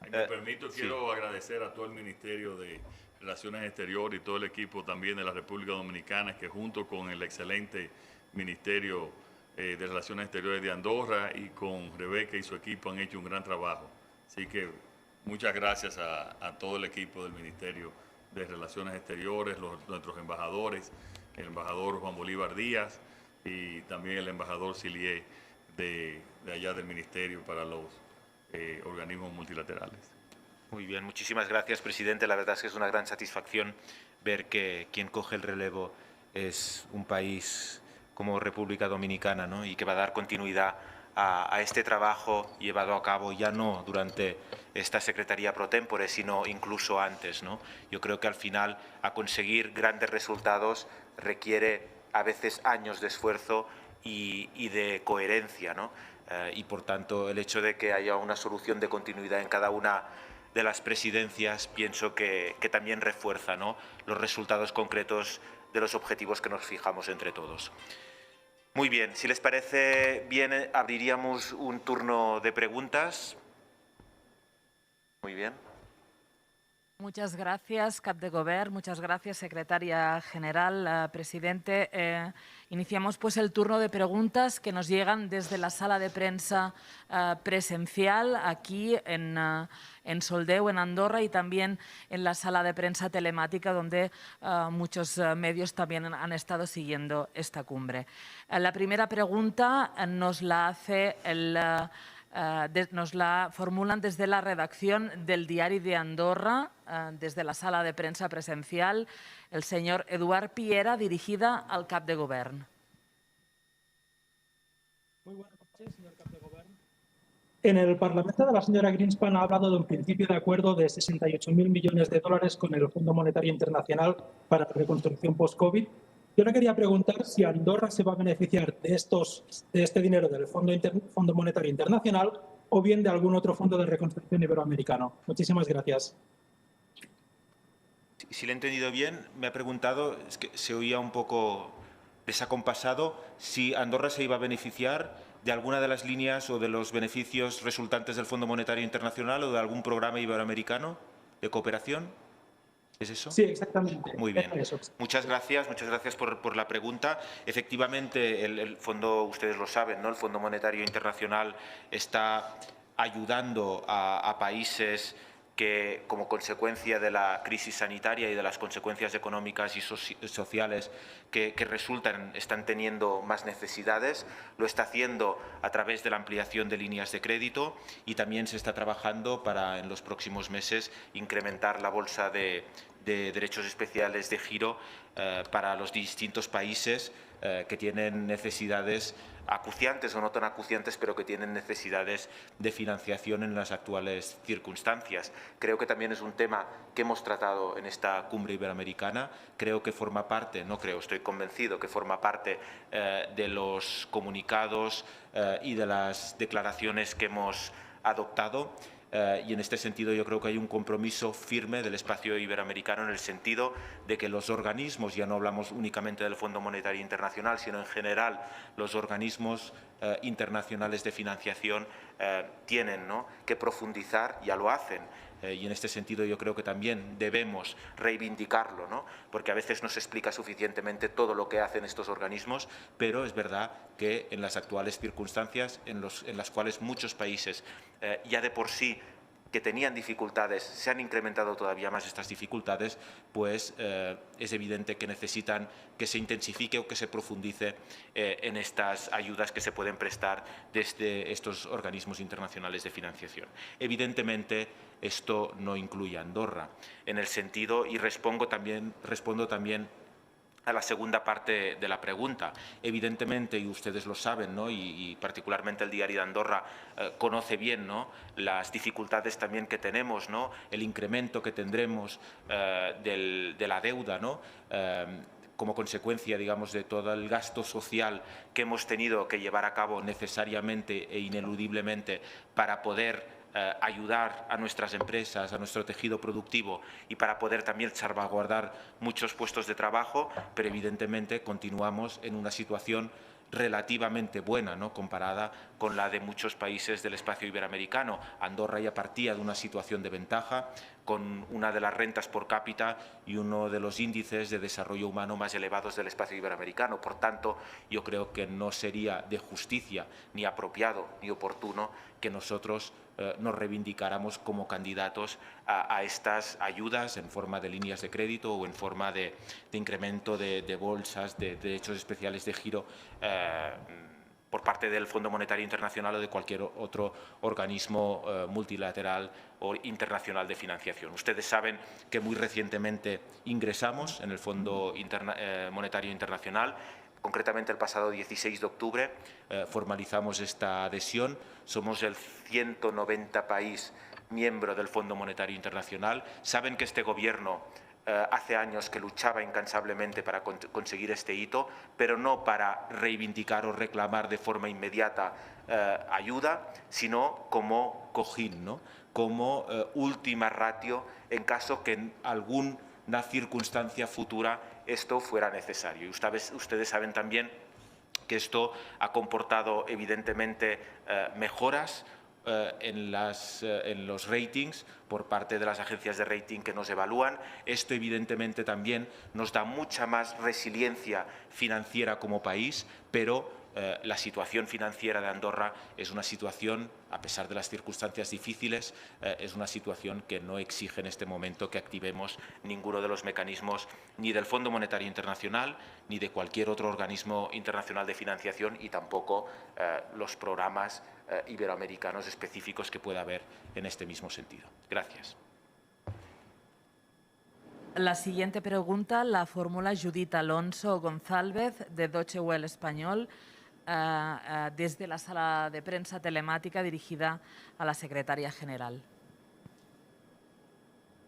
Si me permito, quiero agradecer a todo el Ministerio de Relaciones Exteriores y todo el equipo también de la República Dominicana, que junto con el excelente Ministerio de Relaciones Exteriores de Andorra y con Rebeca y su equipo han hecho un gran trabajo. Así que muchas gracias a todo el equipo del Ministerio de Relaciones Exteriores, nuestros embajadores, el embajador Juan Bolívar Díaz y también el embajador Silié de allá del Ministerio para los organismos multilaterales. Muy bien, muchísimas gracias, presidente. La verdad es que es una gran satisfacción ver que quien coge el relevo es un país como República Dominicana, ¿no? Y que va a dar continuidad a este trabajo llevado a cabo ya no durante esta Secretaría Pro Tempore, sino incluso antes, ¿no? Yo creo que al final a conseguir grandes resultados requiere a veces años de esfuerzo y de coherencia, ¿no? Y por tanto el hecho de que haya una solución de continuidad en cada una de las presidencias pienso que también refuerza, ¿no?, los resultados concretos de los objetivos que nos fijamos entre todos. Muy bien, si les parece bien, abriríamos un turno de preguntas. Muy bien. Muchas gracias, Cap de Govern. Muchas gracias, Secretaria General, Presidente. Iniciamos pues el turno de preguntas que nos llegan desde la sala de prensa presencial aquí en Soldeu, en Andorra, y también en la sala de prensa telemática, donde muchos medios también han estado siguiendo esta cumbre. La primera pregunta nos la hace nos la formulan desde la redacción del Diari de Andorra, desde la sala de prensa presencial, el señor Eduard Piera, dirigida al Cap de Govern. Muy buenas noches, señor Cap de Govern. En el Parlamento de la señora Greenspan ha hablado de un principio de acuerdo de 68.000 millones de dólares con el Fondo Monetario Internacional para la reconstrucción post-COVID. Yo le quería preguntar si Andorra se va a beneficiar de este dinero del Fondo Monetario Internacional o bien de algún otro fondo de reconstrucción iberoamericano. Muchísimas gracias. Si le he entendido bien, me ha preguntado, es que se oía un poco desacompasado, si Andorra se iba a beneficiar de alguna de las líneas o de los beneficios resultantes del Fondo Monetario Internacional o de algún programa iberoamericano de cooperación. ¿Es eso? Sí, exactamente. Muy bien. Muchas gracias por la pregunta. Efectivamente, el fondo, ustedes lo saben, ¿no? El Fondo Monetario Internacional está ayudando a países que como consecuencia de la crisis sanitaria y de las consecuencias económicas y sociales que están teniendo más necesidades. Lo está haciendo a través de la ampliación de líneas de crédito y también se está trabajando para en los próximos meses incrementar la bolsa de derechos especiales de giro para los distintos países que tienen necesidades acuciantes o no tan acuciantes, pero que tienen necesidades de financiación en las actuales circunstancias. Creo que también es un tema que hemos tratado en esta cumbre iberoamericana. Creo que forma parte, no creo, estoy convencido que forma parte de los comunicados y de las declaraciones que hemos adoptado. Y en este sentido yo creo que hay un compromiso firme del espacio iberoamericano en el sentido de que los organismos, ya no hablamos únicamente del Fondo Monetario Internacional, sino en general los organismos internacionales de financiación tienen, ¿no?, que profundizar, ya lo hacen. Y en este sentido yo creo que también debemos reivindicarlo, ¿no?, porque a veces no se explica suficientemente todo lo que hacen estos organismos, pero es verdad que en las actuales circunstancias en las cuales muchos países ya de por sí que tenían dificultades, se han incrementado todavía más estas dificultades, pues es evidente que necesitan que se intensifique o que se profundice en estas ayudas que se pueden prestar desde estos organismos internacionales de financiación. Evidentemente, esto no incluye a Andorra, en el sentido, y respondo también a la segunda parte de la pregunta. Evidentemente, y ustedes lo saben, ¿no?, y particularmente el Diari de Andorra conoce bien, ¿no?, las dificultades también que tenemos, ¿no?, el incremento que tendremos de la deuda, ¿no?, como consecuencia, digamos, de todo el gasto social que hemos tenido que llevar a cabo necesariamente e ineludiblemente para poder ayudar a nuestras empresas, a nuestro tejido productivo y para poder también salvaguardar muchos puestos de trabajo, pero evidentemente continuamos en una situación relativamente buena, ¿no?, comparada con la de muchos países del espacio iberoamericano. Andorra ya partía de una situación de ventaja, con una de las rentas por cápita y uno de los índices de desarrollo humano más elevados del espacio iberoamericano. Por tanto, yo creo que no sería de justicia, ni apropiado, ni oportuno que nosotros nos reivindicáramos como candidatos a estas ayudas en forma de líneas de crédito o en forma de incremento de bolsas, de derechos especiales de giro por parte del Fondo Monetario Internacional o de cualquier otro organismo multilateral o internacional de financiación. Ustedes saben que muy recientemente ingresamos en el Fondo Monetario Internacional. Concretamente, el pasado 16 de octubre formalizamos esta adhesión. Somos el 190 país miembro del Fondo Monetario Internacional. Saben que este Gobierno hace años que luchaba incansablemente para conseguir este hito, pero no para reivindicar o reclamar de forma inmediata ayuda, sino como cojín, ¿no?, como última ratio en caso que en alguna circunstancia futura esto fuera necesario. Y ustedes saben también que esto ha comportado evidentemente mejoras en los ratings por parte de las agencias de rating que nos evalúan. Esto evidentemente también nos da mucha más resiliencia financiera como país, pero la situación financiera de Andorra es una situación, a pesar de las circunstancias difíciles, es una situación que no exige en este momento que activemos ninguno de los mecanismos ni del Fondo Monetario Internacional ni de cualquier otro organismo internacional de financiación y tampoco los programas iberoamericanos específicos que pueda haber en este mismo sentido. Gracias. La siguiente pregunta la formula Judith Alonso González, de Deutsche Welle Español, desde la sala de prensa telemática dirigida a la secretaria general.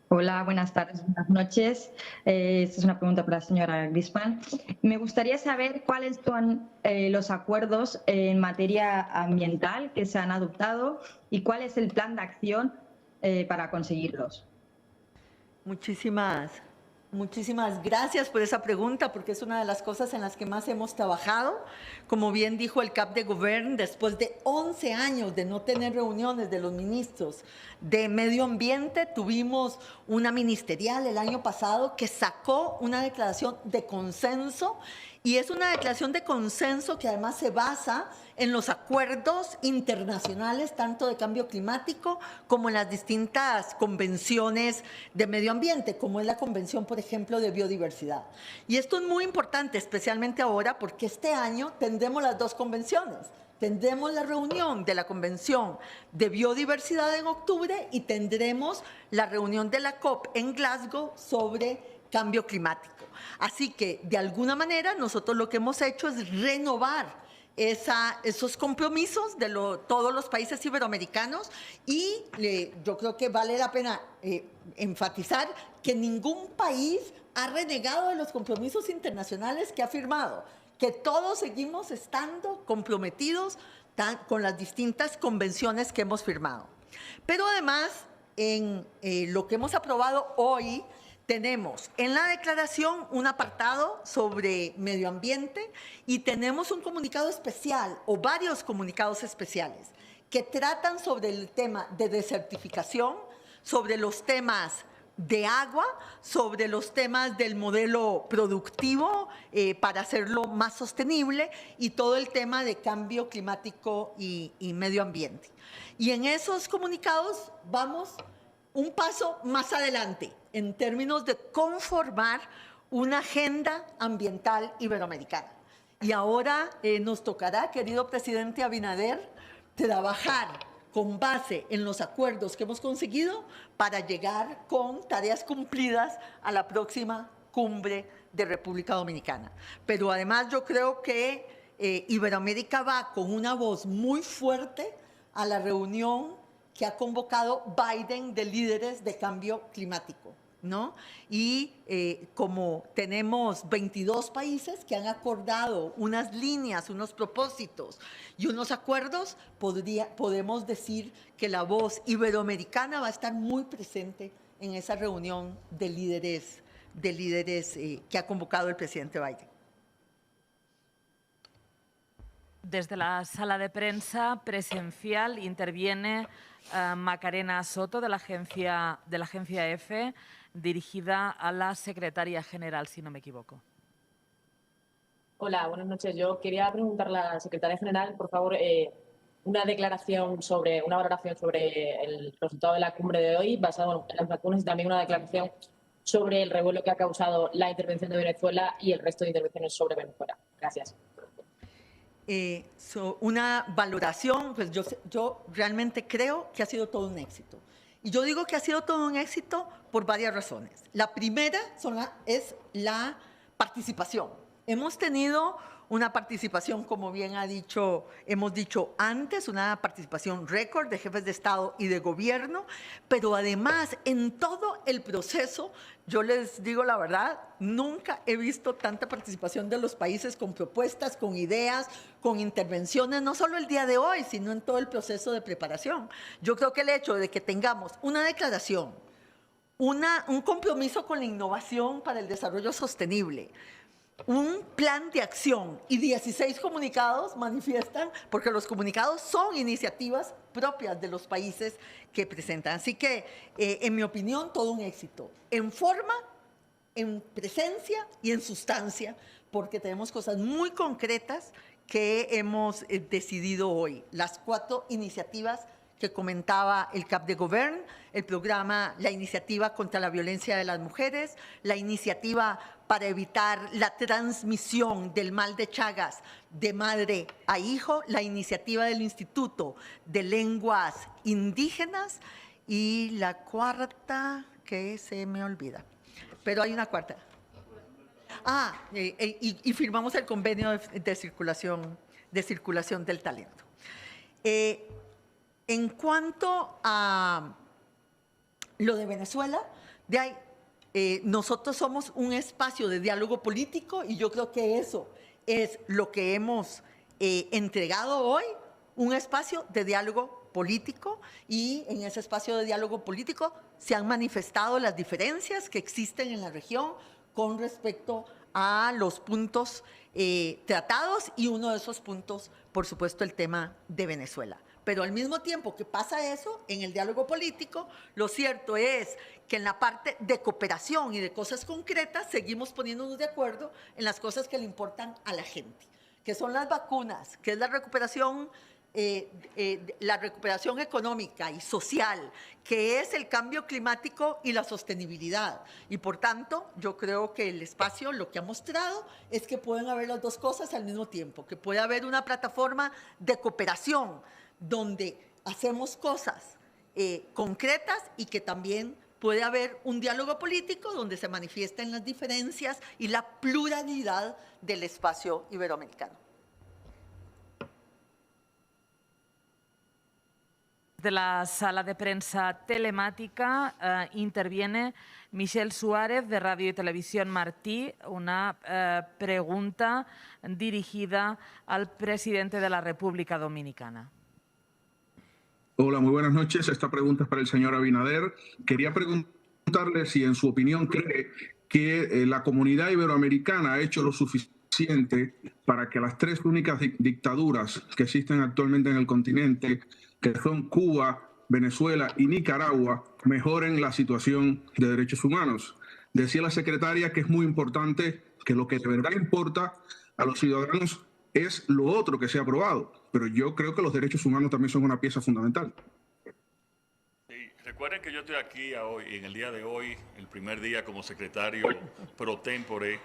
Hola, buenas tardes, buenas noches. Esta es una pregunta para la señora Grispan. Me gustaría saber cuáles son los acuerdos en materia ambiental que se han adoptado y cuál es el plan de acción para conseguirlos. Muchísimas gracias por esa pregunta, porque es una de las cosas en las que más hemos trabajado. Como bien dijo el cap de Govern, después de 11 años de no tener reuniones de los ministros de Medio Ambiente, tuvimos una ministerial el año pasado que sacó una declaración de consenso Y es una declaración de consenso que además se basa en los acuerdos internacionales, tanto de cambio climático como en las distintas convenciones de medio ambiente, como es la Convención, por ejemplo, de biodiversidad. Y esto es muy importante, especialmente ahora, porque este año tendremos las dos convenciones. Tendremos la reunión de la Convención de Biodiversidad en octubre y tendremos la reunión de la COP en Glasgow sobre cambio climático. Así que, de alguna manera, nosotros lo que hemos hecho es renovar esos compromisos de todos los países iberoamericanos y yo creo que vale la pena enfatizar que ningún país ha renegado de los compromisos internacionales que ha firmado, que todos seguimos estando comprometidos con las distintas convenciones que hemos firmado. Pero además, en lo que hemos aprobado hoy, tenemos en la declaración un apartado sobre medio ambiente y tenemos un comunicado especial o varios comunicados especiales que tratan sobre el tema de desertificación, sobre los temas de agua, sobre los temas del modelo productivo para hacerlo más sostenible y todo el tema de cambio climático y medio ambiente. Y en esos comunicados vamos un paso más adelante en términos de conformar una agenda ambiental iberoamericana. Y ahora nos tocará, querido presidente Abinader, trabajar con base en los acuerdos que hemos conseguido para llegar con tareas cumplidas a la próxima cumbre de República Dominicana. Pero además yo creo que Iberoamérica va con una voz muy fuerte a la reunión que ha convocado Biden de líderes de cambio climático, ¿no? Y como tenemos 22 países que han acordado unas líneas, unos propósitos y unos acuerdos, podemos decir que la voz iberoamericana va a estar muy presente en esa reunión de líderes que ha convocado el presidente Biden. Desde la sala de prensa presencial interviene Macarena Soto de la agencia EFE, dirigida a la secretaria general, si no me equivoco. Hola, buenas noches. Yo quería preguntarle a la secretaria general, por favor, una valoración sobre el resultado de la cumbre de hoy, basado en las vacunas, y también una declaración sobre el revuelo que ha causado la intervención de Venezuela y el resto de intervenciones sobre Venezuela. Gracias. Una valoración, pues yo realmente creo que ha sido todo un éxito. Y yo digo que ha sido todo un éxito por varias razones. La primera es la participación. Hemos tenido una participación, como bien hemos dicho antes, una participación récord de jefes de Estado y de gobierno, pero además en todo el proceso, yo les digo la verdad, nunca he visto tanta participación de los países con propuestas, con ideas, con intervenciones, no solo el día de hoy, sino en todo el proceso de preparación. Yo creo que el hecho de que tengamos una declaración, un compromiso con la innovación para el desarrollo sostenible, un plan de acción y 16 comunicados manifiestan, porque los comunicados son iniciativas propias de los países que presentan. Así que, en mi opinión, todo un éxito, en forma, en presencia y en sustancia, porque tenemos cosas muy concretas que hemos decidido hoy. Las 4 iniciativas que comentaba el Cap de Govern, el programa, la iniciativa contra la violencia de las mujeres, la iniciativa para evitar la transmisión del mal de Chagas de madre a hijo, la iniciativa del Instituto de Lenguas Indígenas y la cuarta que se me olvida, pero hay una cuarta. Y firmamos el convenio de circulación del talento. En cuanto a lo de Venezuela, nosotros somos un espacio de diálogo político y yo creo que eso es lo que hemos entregado hoy, un espacio de diálogo político, y en ese espacio de diálogo político se han manifestado las diferencias que existen en la región con respecto a los puntos tratados, y uno de esos puntos por supuesto, el tema de Venezuela. Pero al mismo tiempo que pasa eso, en el diálogo político, lo cierto es que en la parte de cooperación y de cosas concretas seguimos poniéndonos de acuerdo en las cosas que le importan a la gente, que son las vacunas, que es la recuperación económica y social, que es el cambio climático y la sostenibilidad. Y por tanto, yo creo que el espacio lo que ha mostrado es que pueden haber las dos cosas al mismo tiempo, que puede haber una plataforma de cooperación donde hacemos cosas concretas y que también puede haber un diálogo político donde se manifiesten las diferencias y la pluralidad del espacio iberoamericano. De la sala de prensa telemática interviene Michelle Suárez de Radio y Televisión Martí, una pregunta dirigida al presidente de la República Dominicana. Hola, muy buenas noches. Esta pregunta es para el señor Abinader. Quería preguntarle si, en su opinión, cree que la comunidad iberoamericana ha hecho lo suficiente para que las tres únicas dictaduras que existen actualmente en el continente, que son Cuba, Venezuela y Nicaragua, mejoren la situación de derechos humanos. Decía la secretaria que es muy importante, que lo que de verdad importa a los ciudadanos es lo otro que se ha aprobado, pero yo creo que los derechos humanos también son una pieza fundamental. Sí, recuerden que yo estoy aquí hoy, en el día de hoy, el primer día como secretario pro tempore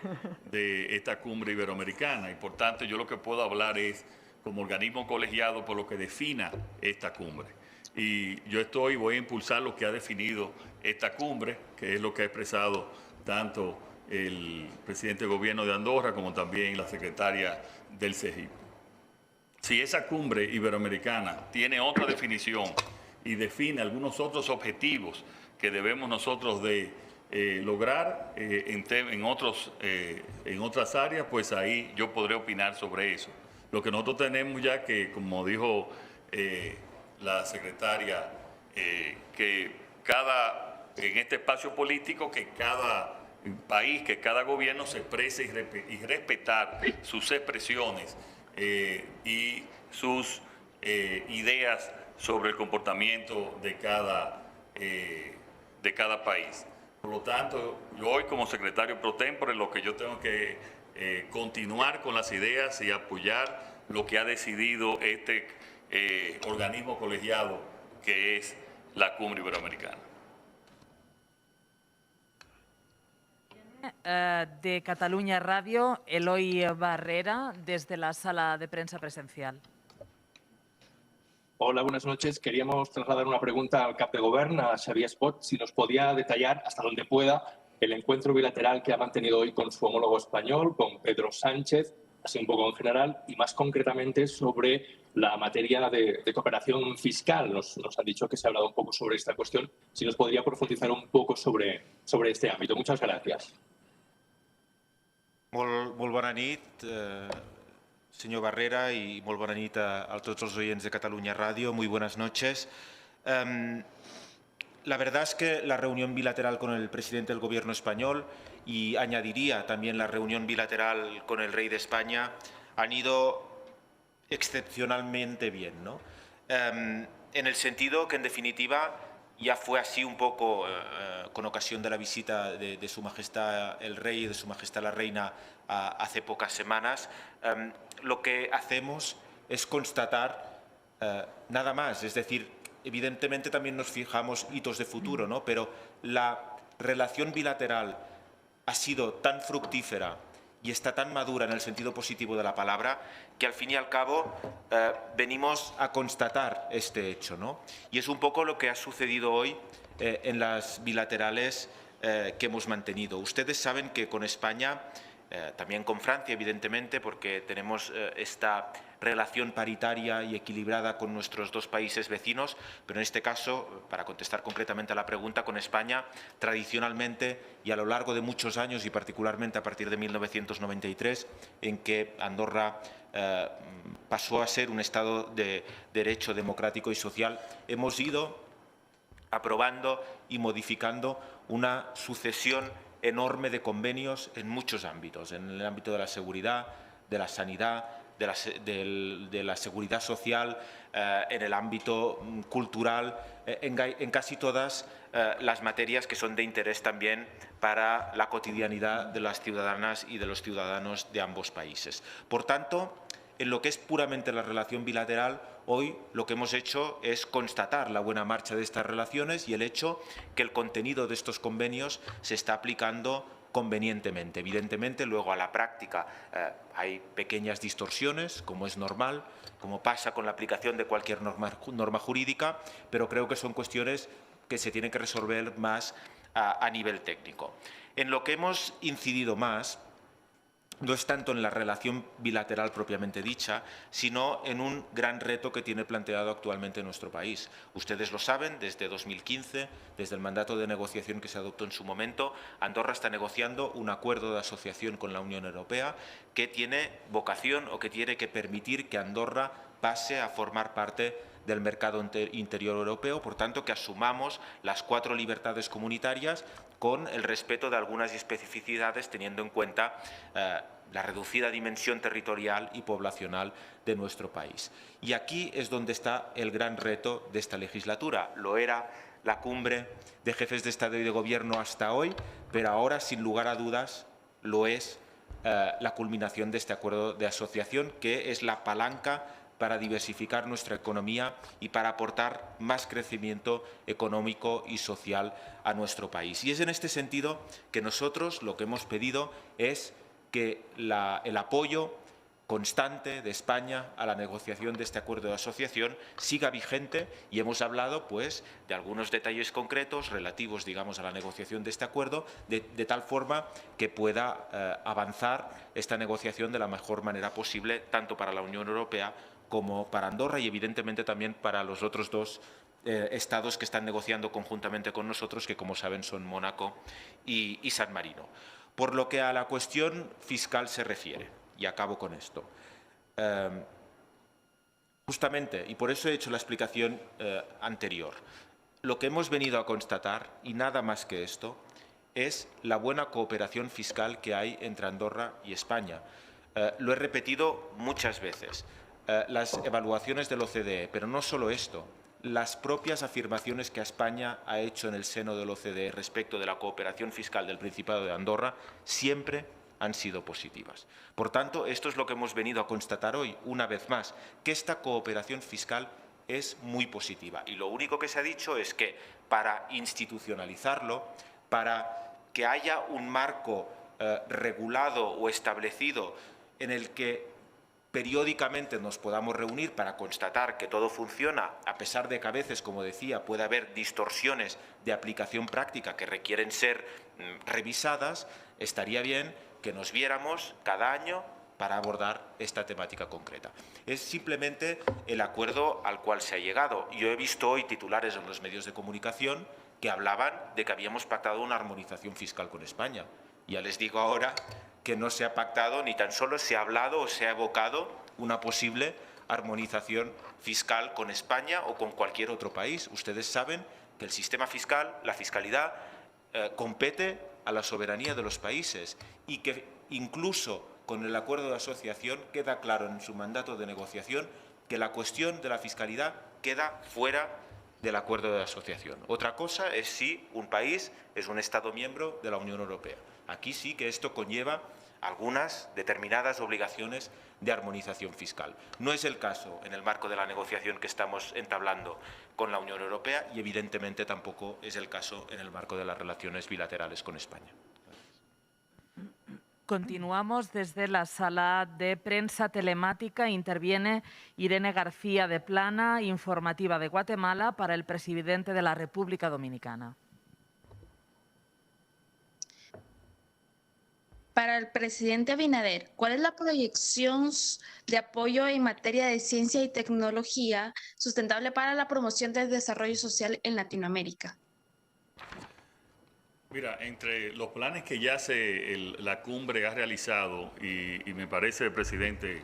de esta cumbre iberoamericana, y por tanto yo lo que puedo hablar es como organismo colegiado por lo que defina esta cumbre. Y yo voy a impulsar lo que ha definido esta cumbre, que es lo que ha expresado tanto el presidente del gobierno de Andorra como también la secretaria del CEGIP. Si esa cumbre iberoamericana tiene otra definición y define algunos otros objetivos que debemos nosotros de lograr en otras áreas, pues ahí yo podré opinar sobre eso. Lo que nosotros tenemos ya que, como dijo la secretaria, que en este espacio político, que cada país, que cada gobierno se exprese y respetar sus expresiones y sus ideas sobre el comportamiento de cada país. Por lo tanto, yo hoy como secretario pro tempore, lo que yo tengo que continuar con las ideas y apoyar lo que ha decidido este organismo colegiado que es la Cumbre Iberoamericana. De Catalunya Radio, Eloy Barrera, desde la sala de prensa presencial. Hola, buenas noches. Queríamos trasladar una pregunta al cap de Govern, a Xavier Espot, si nos podía detallar, hasta donde pueda, el encuentro bilateral que ha mantenido hoy con su homólogo español, con Pedro Sánchez, así un poco en general, y más concretamente sobre la materia de cooperación fiscal. Nos han dicho que se ha hablado un poco sobre esta cuestión. Si nos podría profundizar un poco sobre este ámbito. Muchas gracias. Molt bona nit, señor Barrera, y molt bona nit a todos los oyentes de Catalunya Radio. Muy buenas noches. La verdad es que la reunión bilateral con el presidente del Gobierno español, y añadiría también la reunión bilateral con el rey de España, han ido excepcionalmente bien, ¿no? En el sentido que, en definitiva, ya fue así un poco con ocasión de la visita de Su Majestad el Rey y de Su Majestad la Reina hace pocas semanas. Lo que hacemos es constatar nada más, es decir, evidentemente también nos fijamos hitos de futuro, ¿no? Pero la relación bilateral ha sido tan fructífera y está tan madura en el sentido positivo de la palabra que al fin y al cabo venimos a constatar este hecho, ¿no? Y es un poco lo que ha sucedido hoy en las bilaterales que hemos mantenido. Ustedes saben que con España, también con Francia, evidentemente, porque tenemos esta relación paritaria y equilibrada con nuestros dos países vecinos, pero en este caso, para contestar concretamente a la pregunta, con España, tradicionalmente y a lo largo de muchos años, y particularmente a partir de 1993, en que Andorra pasó a ser un Estado de derecho democrático y social, hemos ido aprobando y modificando una sucesión enorme de convenios en muchos ámbitos, en el ámbito de la seguridad, de la sanidad, de la seguridad social, en el ámbito cultural, en casi todas las materias que son de interés también para la cotidianidad de las ciudadanas y de los ciudadanos de ambos países. Por tanto, en lo que es puramente la relación bilateral, hoy lo que hemos hecho es constatar la buena marcha de estas relaciones y el hecho que el contenido de estos convenios se está aplicando convenientemente. Evidentemente, luego a la práctica hay pequeñas distorsiones, como es normal, como pasa con la aplicación de cualquier norma jurídica, pero creo que son cuestiones que se tienen que resolver más a nivel técnico. En lo que hemos incidido más no es tanto en la relación bilateral propiamente dicha, sino en un gran reto que tiene planteado actualmente nuestro país. Ustedes lo saben, desde 2015, desde el mandato de negociación que se adoptó en su momento, Andorra está negociando un acuerdo de asociación con la Unión Europea que tiene vocación o que tiene que permitir que Andorra pase a formar parte del mercado interior europeo, por tanto que asumamos las 4 libertades comunitarias con el respeto de algunas especificidades, teniendo en cuenta la reducida dimensión territorial y poblacional de nuestro país. Y aquí es donde está el gran reto de esta legislatura. Lo era la cumbre de jefes de Estado y de Gobierno hasta hoy, pero ahora, sin lugar a dudas, lo es la culminación de este acuerdo de asociación, que es la palanca para diversificar nuestra economía y para aportar más crecimiento económico y social a nuestro país. Y es en este sentido que nosotros lo que hemos pedido es que el apoyo constante de España a la negociación de este acuerdo de asociación siga vigente, y hemos hablado pues de algunos detalles concretos relativos, digamos, a la negociación de este acuerdo, de tal forma que pueda avanzar esta negociación de la mejor manera posible, tanto para la Unión Europea como para Andorra y evidentemente también para los otros 2 estados que están negociando conjuntamente con nosotros, que como saben son Mónaco y San Marino. Por lo que a la cuestión fiscal se refiere, y acabo con esto, justamente, y por eso he hecho la explicación anterior, lo que hemos venido a constatar, y nada más que esto, es la buena cooperación fiscal que hay entre Andorra y España. Lo he repetido muchas veces. Las evaluaciones del OCDE, pero no solo esto, las propias afirmaciones que España ha hecho en el seno del OCDE respecto de la cooperación fiscal del Principado de Andorra siempre han sido positivas. Por tanto, esto es lo que hemos venido a constatar hoy, una vez más, que esta cooperación fiscal es muy positiva. Y lo único que se ha dicho es que para institucionalizarlo, para que haya un marco regulado o establecido en el que periódicamente nos podamos reunir para constatar que todo funciona, a pesar de que a veces, como decía, puede haber distorsiones de aplicación práctica que requieren ser revisadas, estaría bien que nos viéramos cada año para abordar esta temática concreta. Es simplemente el acuerdo al cual se ha llegado. Yo he visto hoy titulares en los medios de comunicación que hablaban de que habíamos pactado una armonización fiscal con España. Ya les digo ahora que no se ha pactado, ni tan solo se ha hablado o se ha evocado una posible armonización fiscal con España o con cualquier otro país. Ustedes saben que el sistema fiscal, la fiscalidad, compete a la soberanía de los países y que incluso con el acuerdo de asociación queda claro en su mandato de negociación que la cuestión de la fiscalidad queda fuera del acuerdo de asociación. Otra cosa es si un país es un Estado miembro de la Unión Europea. Aquí sí que esto conlleva algunas determinadas obligaciones de armonización fiscal. No es el caso en el marco de la negociación que estamos entablando con la Unión Europea y evidentemente tampoco es el caso en el marco de las relaciones bilaterales con España. Continuamos desde la sala de prensa telemática. Interviene Irene García de Plana, informativa de Guatemala, para el presidente de la República Dominicana. Para el presidente Abinader, ¿cuál es la proyección de apoyo en materia de ciencia y tecnología sustentable para la promoción del desarrollo social en Latinoamérica? Mira, entre los planes que ya la cumbre ha realizado, y me parece, presidente,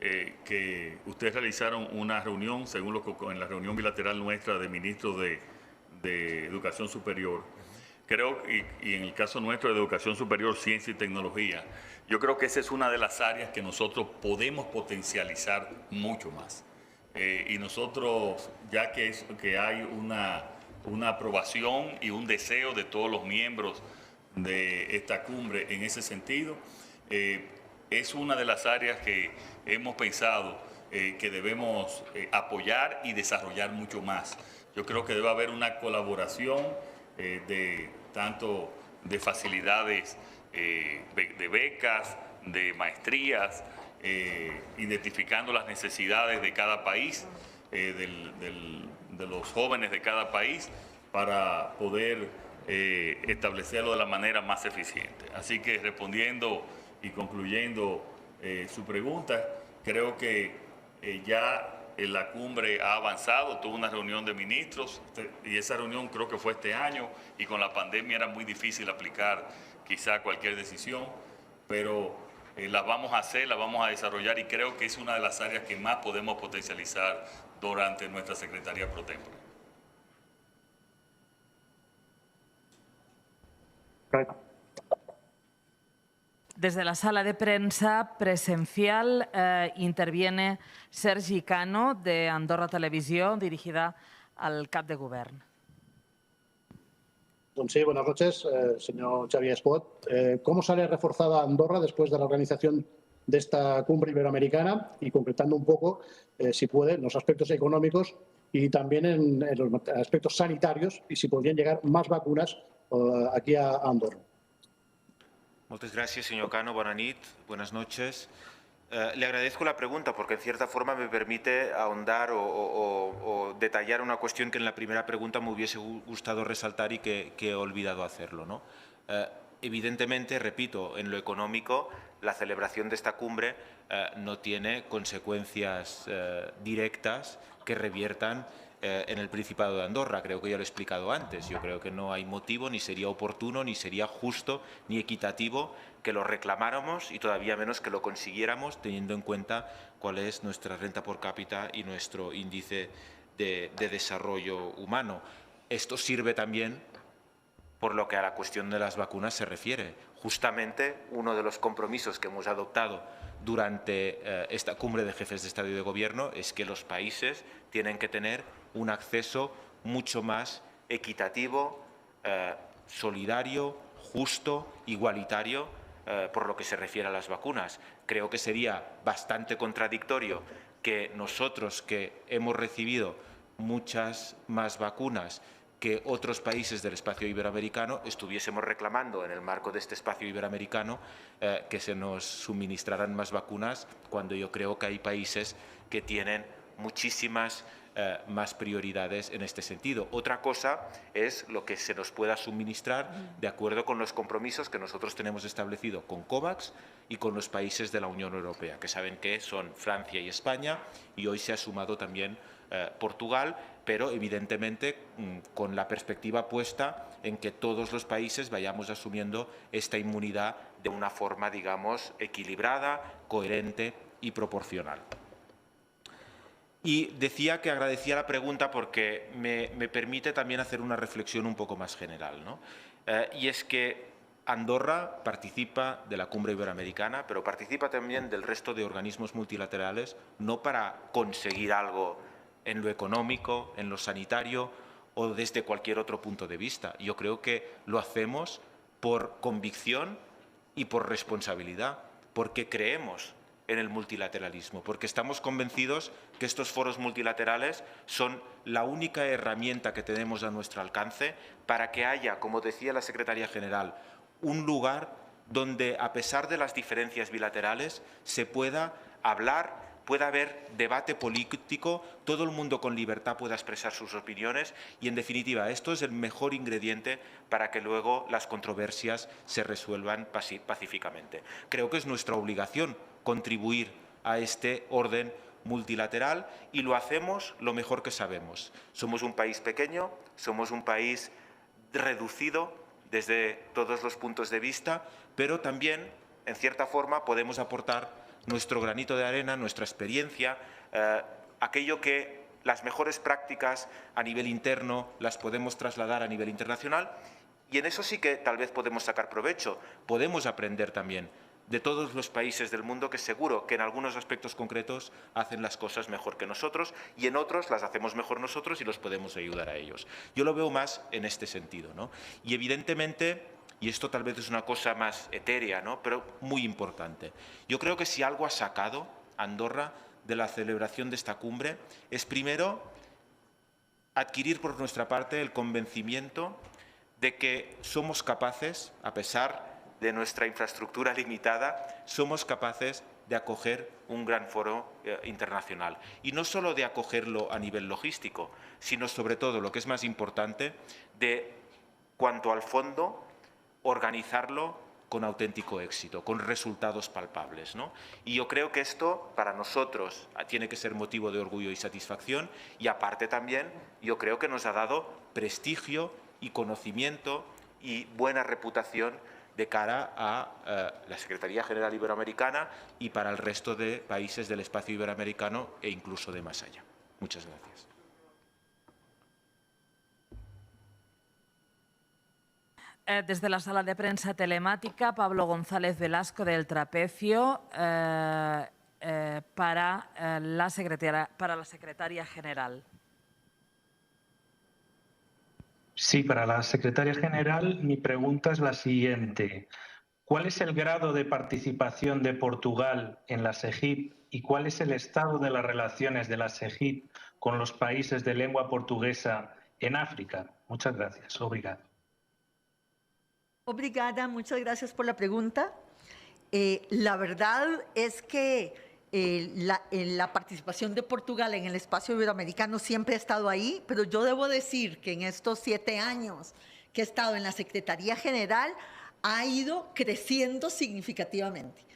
que ustedes realizaron una reunión, según en la reunión bilateral nuestra de ministros de Educación Superior, Creo, y en el caso nuestro de educación superior, ciencia y tecnología, yo creo que esa es una de las áreas que nosotros podemos potencializar mucho más. Y nosotros, ya que hay una aprobación y un deseo de todos los miembros de esta cumbre en ese sentido, es una de las áreas que hemos pensado que debemos apoyar y desarrollar mucho más. Yo creo que debe haber una colaboración tanto de facilidades de becas, de maestrías, identificando las necesidades de cada país, de los jóvenes de cada país, para poder establecerlo de la manera más eficiente. Así que respondiendo y concluyendo su pregunta, creo que ya la cumbre ha avanzado, tuvo una reunión de ministros y esa reunión creo que fue este año y con la pandemia era muy difícil aplicar quizá cualquier decisión, pero la vamos a hacer, la vamos a desarrollar y creo que es una de las áreas que más podemos potencializar durante nuestra Secretaría Pro Tempore. Desde la sala de prensa presencial interviene Sergi Cano, de Andorra Televisió, dirigida al cap de govern. Sí, buenas noches, señor Xavier Espot. ¿Cómo sale reforzada Andorra después de la organización de esta cumbre iberoamericana? Y concretando un poco, si puede, en los aspectos económicos y también en los aspectos sanitarios, y si podrían llegar más vacunas aquí a Andorra. Muchas gracias, señor Cano. Buenas noches. Le agradezco la pregunta porque en cierta forma me permite ahondar o detallar una cuestión que en la primera pregunta me hubiese gustado resaltar y que he olvidado hacerlo, ¿no? Evidentemente, repito, en lo económico, la celebración de esta cumbre no tiene consecuencias directas que reviertan en el Principado de Andorra. Creo que ya lo he explicado antes. Yo creo que no hay motivo, ni sería oportuno, ni sería justo, ni equitativo que lo reclamáramos y todavía menos que lo consiguiéramos teniendo en cuenta cuál es nuestra renta por cápita y nuestro índice de desarrollo humano. Esto sirve también por lo que a la cuestión de las vacunas se refiere. Justamente uno de los compromisos que hemos adoptado durante esta cumbre de jefes de Estado y de Gobierno es que los países tienen que tener un acceso mucho más equitativo, solidario, justo, igualitario, por lo que se refiere a las vacunas. Creo que sería bastante contradictorio que nosotros, que hemos recibido muchas más vacunas que otros países del espacio iberoamericano, estuviésemos reclamando en el marco de este espacio iberoamericano que se nos suministraran más vacunas, cuando yo creo que hay países que tienen muchísimas más prioridades en este sentido. Otra cosa es lo que se nos pueda suministrar de acuerdo con los compromisos que nosotros tenemos establecido con COVAX y con los países de la Unión Europea, que saben que son Francia y España, y hoy se ha sumado también Portugal, pero evidentemente con la perspectiva puesta en que todos los países vayamos asumiendo esta inmunidad de una forma, digamos, equilibrada, coherente y proporcional. Y decía que agradecía la pregunta porque me permite también hacer una reflexión un poco más general, ¿no? Y es que Andorra participa de la cumbre iberoamericana, pero participa también del resto de organismos multilaterales, no para conseguir algo en lo económico, en lo sanitario o desde cualquier otro punto de vista. Yo creo que lo hacemos por convicción y por responsabilidad, porque creemos en el multilateralismo, porque estamos convencidos que estos foros multilaterales son la única herramienta que tenemos a nuestro alcance para que haya, como decía la Secretaría General, un lugar donde, a pesar de las diferencias bilaterales, se pueda hablar, pueda haber debate político, todo el mundo con libertad pueda expresar sus opiniones y, en definitiva, esto es el mejor ingrediente para que luego las controversias se resuelvan pacíficamente. Creo que es nuestra obligación contribuir a este orden multilateral y lo hacemos lo mejor que sabemos. Somos un país pequeño, somos un país reducido desde todos los puntos de vista, pero también, en cierta forma, podemos aportar nuestro granito de arena, nuestra experiencia, aquello que las mejores prácticas a nivel interno las podemos trasladar a nivel internacional Y en eso sí que tal vez podemos sacar provecho, podemos aprender también de todos los países del mundo que seguro que en algunos aspectos concretos hacen las cosas mejor que nosotros y en otros las hacemos mejor nosotros y los podemos ayudar a ellos. Yo lo veo más en este sentido, ¿no? Y evidentemente, y esto tal vez es una cosa más etérea, ¿no?, pero muy importante, yo creo que si algo ha sacado Andorra de la celebración de esta cumbre es primero adquirir por nuestra parte el convencimiento de que somos capaces, a pesar de nuestra infraestructura limitada, somos capaces de acoger un gran foro internacional. Y no solo de acogerlo a nivel logístico, sino sobre todo, lo que es más importante, de cuanto al fondo, organizarlo con auténtico éxito, con resultados palpables, ¿no? Y yo creo que esto para nosotros tiene que ser motivo de orgullo y satisfacción y aparte también yo creo que nos ha dado prestigio y conocimiento y buena reputación de cara a la Secretaría General Iberoamericana y para el resto de países del espacio iberoamericano e incluso de más allá. Muchas gracias. Desde la sala de prensa telemática, Pablo González Velasco del Trapecio para la secretaria general. Sí, para la secretaria general mi pregunta es la siguiente. ¿Cuál es el grado de participación de Portugal en la SEGIP y cuál es el estado de las relaciones de la SEGIP con los países de lengua portuguesa en África? Muchas gracias. Obrigado. Obrigada, muchas gracias por la pregunta. La verdad es que la participación de Portugal en el espacio iberoamericano siempre ha estado ahí, pero yo debo decir que en estos 7 años que he estado en la Secretaría General ha ido creciendo significativamente.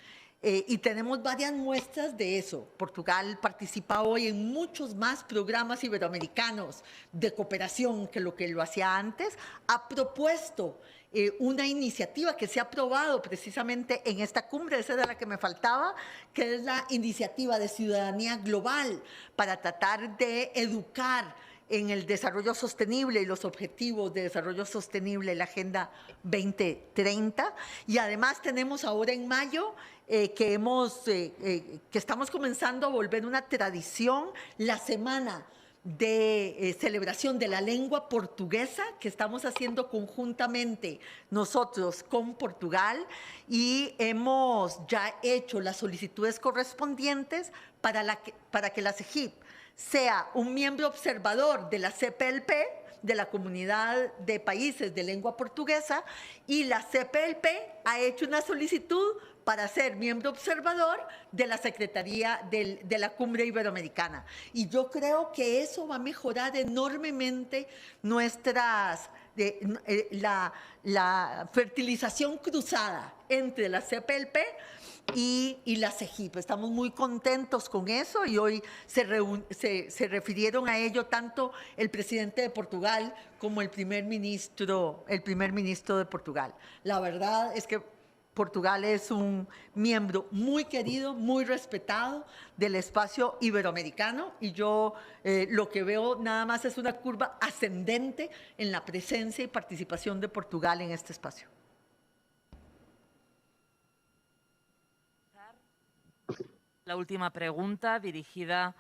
Y tenemos varias muestras de eso. Portugal participa hoy en muchos más programas iberoamericanos de cooperación que lo hacía antes. Ha propuesto una iniciativa que se ha aprobado precisamente en esta cumbre, esa era la que me faltaba, que es la iniciativa de ciudadanía global para tratar de educar en el desarrollo sostenible y los objetivos de desarrollo sostenible, la Agenda 2030. Y además tenemos ahora en mayo que estamos comenzando a volver una tradición, la semana de celebración de la lengua portuguesa que estamos haciendo conjuntamente nosotros con Portugal y hemos ya hecho las solicitudes correspondientes para que la SEGIP sea un miembro observador de la CPLP, de la Comunidad de Países de Lengua Portuguesa, y la CPLP ha hecho una solicitud para ser miembro observador de la Secretaría de la Cumbre Iberoamericana. Y yo creo que eso va a mejorar enormemente la fertilización cruzada entre la CPLP y la SEGIP. Estamos muy contentos con eso y hoy se refirieron a ello tanto el presidente de Portugal como el primer ministro de Portugal. La verdad es que Portugal es un miembro muy querido, muy respetado del espacio iberoamericano y yo lo que veo nada más es una curva ascendente en la presencia y participación de Portugal en este espacio. La última pregunta dirigida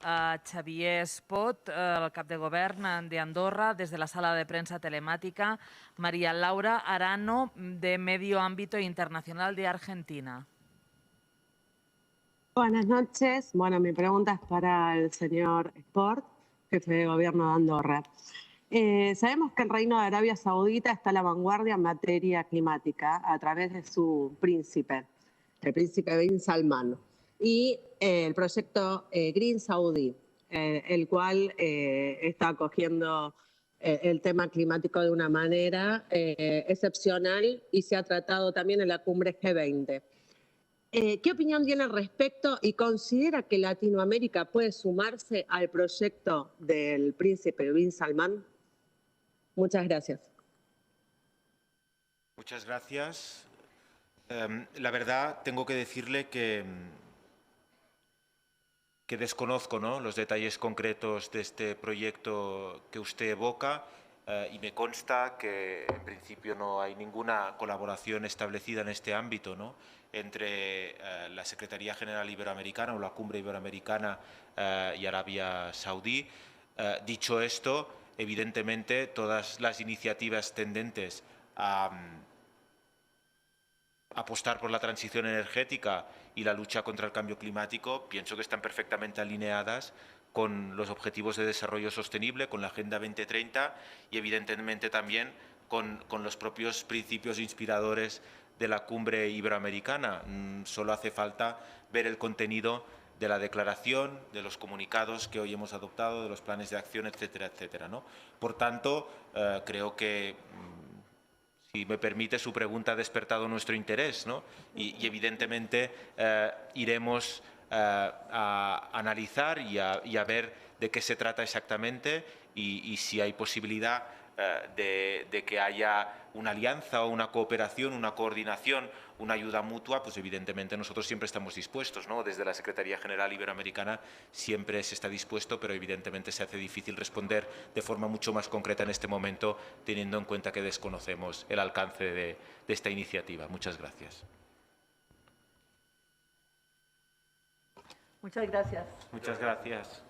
a Xavier Espot, el cap de govern de Andorra, desde la sala de prensa telemática, María Laura Arano, de Medio Ámbito Internacional de Argentina. Buenas noches. Bueno, mi pregunta es para el señor Espot, jefe de gobierno de Andorra. Sabemos que el Reino de Arabia Saudita está a la vanguardia en materia climática a través de su príncipe, el príncipe bin Salman, y el proyecto Green Saudi, el cual está acogiendo el tema climático de una manera excepcional y se ha tratado también en la cumbre G20. ¿Qué opinión tiene al respecto y considera que Latinoamérica puede sumarse al proyecto del príncipe bin Salman? Muchas gracias. Muchas gracias. La verdad, tengo que decirle que desconozco, ¿no?, los detalles concretos de este proyecto que usted evoca. y me consta que en principio no hay ninguna colaboración establecida en este ámbito, ¿no?, entre la Secretaría General Iberoamericana o la Cumbre Iberoamericana y Arabia Saudí. Dicho esto, evidentemente todas las iniciativas tendentes a apostar por la transición energética y la lucha contra el cambio climático, pienso que están perfectamente alineadas con los Objetivos de Desarrollo Sostenible, con la Agenda 2030 y evidentemente también con los propios principios inspiradores de la Cumbre Iberoamericana. Solo hace falta ver el contenido de la declaración, de los comunicados que hoy hemos adoptado, de los planes de acción, etcétera, etcétera, ¿no? Por tanto, creo que, si me permite, su pregunta ha despertado nuestro interés, ¿no? Y evidentemente iremos a analizar y a ver de qué se trata exactamente y si hay posibilidad de que haya una alianza o una cooperación, una coordinación, una ayuda mutua, pues evidentemente nosotros siempre estamos dispuestos, ¿no? Desde la Secretaría General Iberoamericana siempre se está dispuesto, pero evidentemente se hace difícil responder de forma mucho más concreta en este momento, teniendo en cuenta que desconocemos el alcance de esta iniciativa. Muchas gracias. Muchas gracias. Muchas gracias.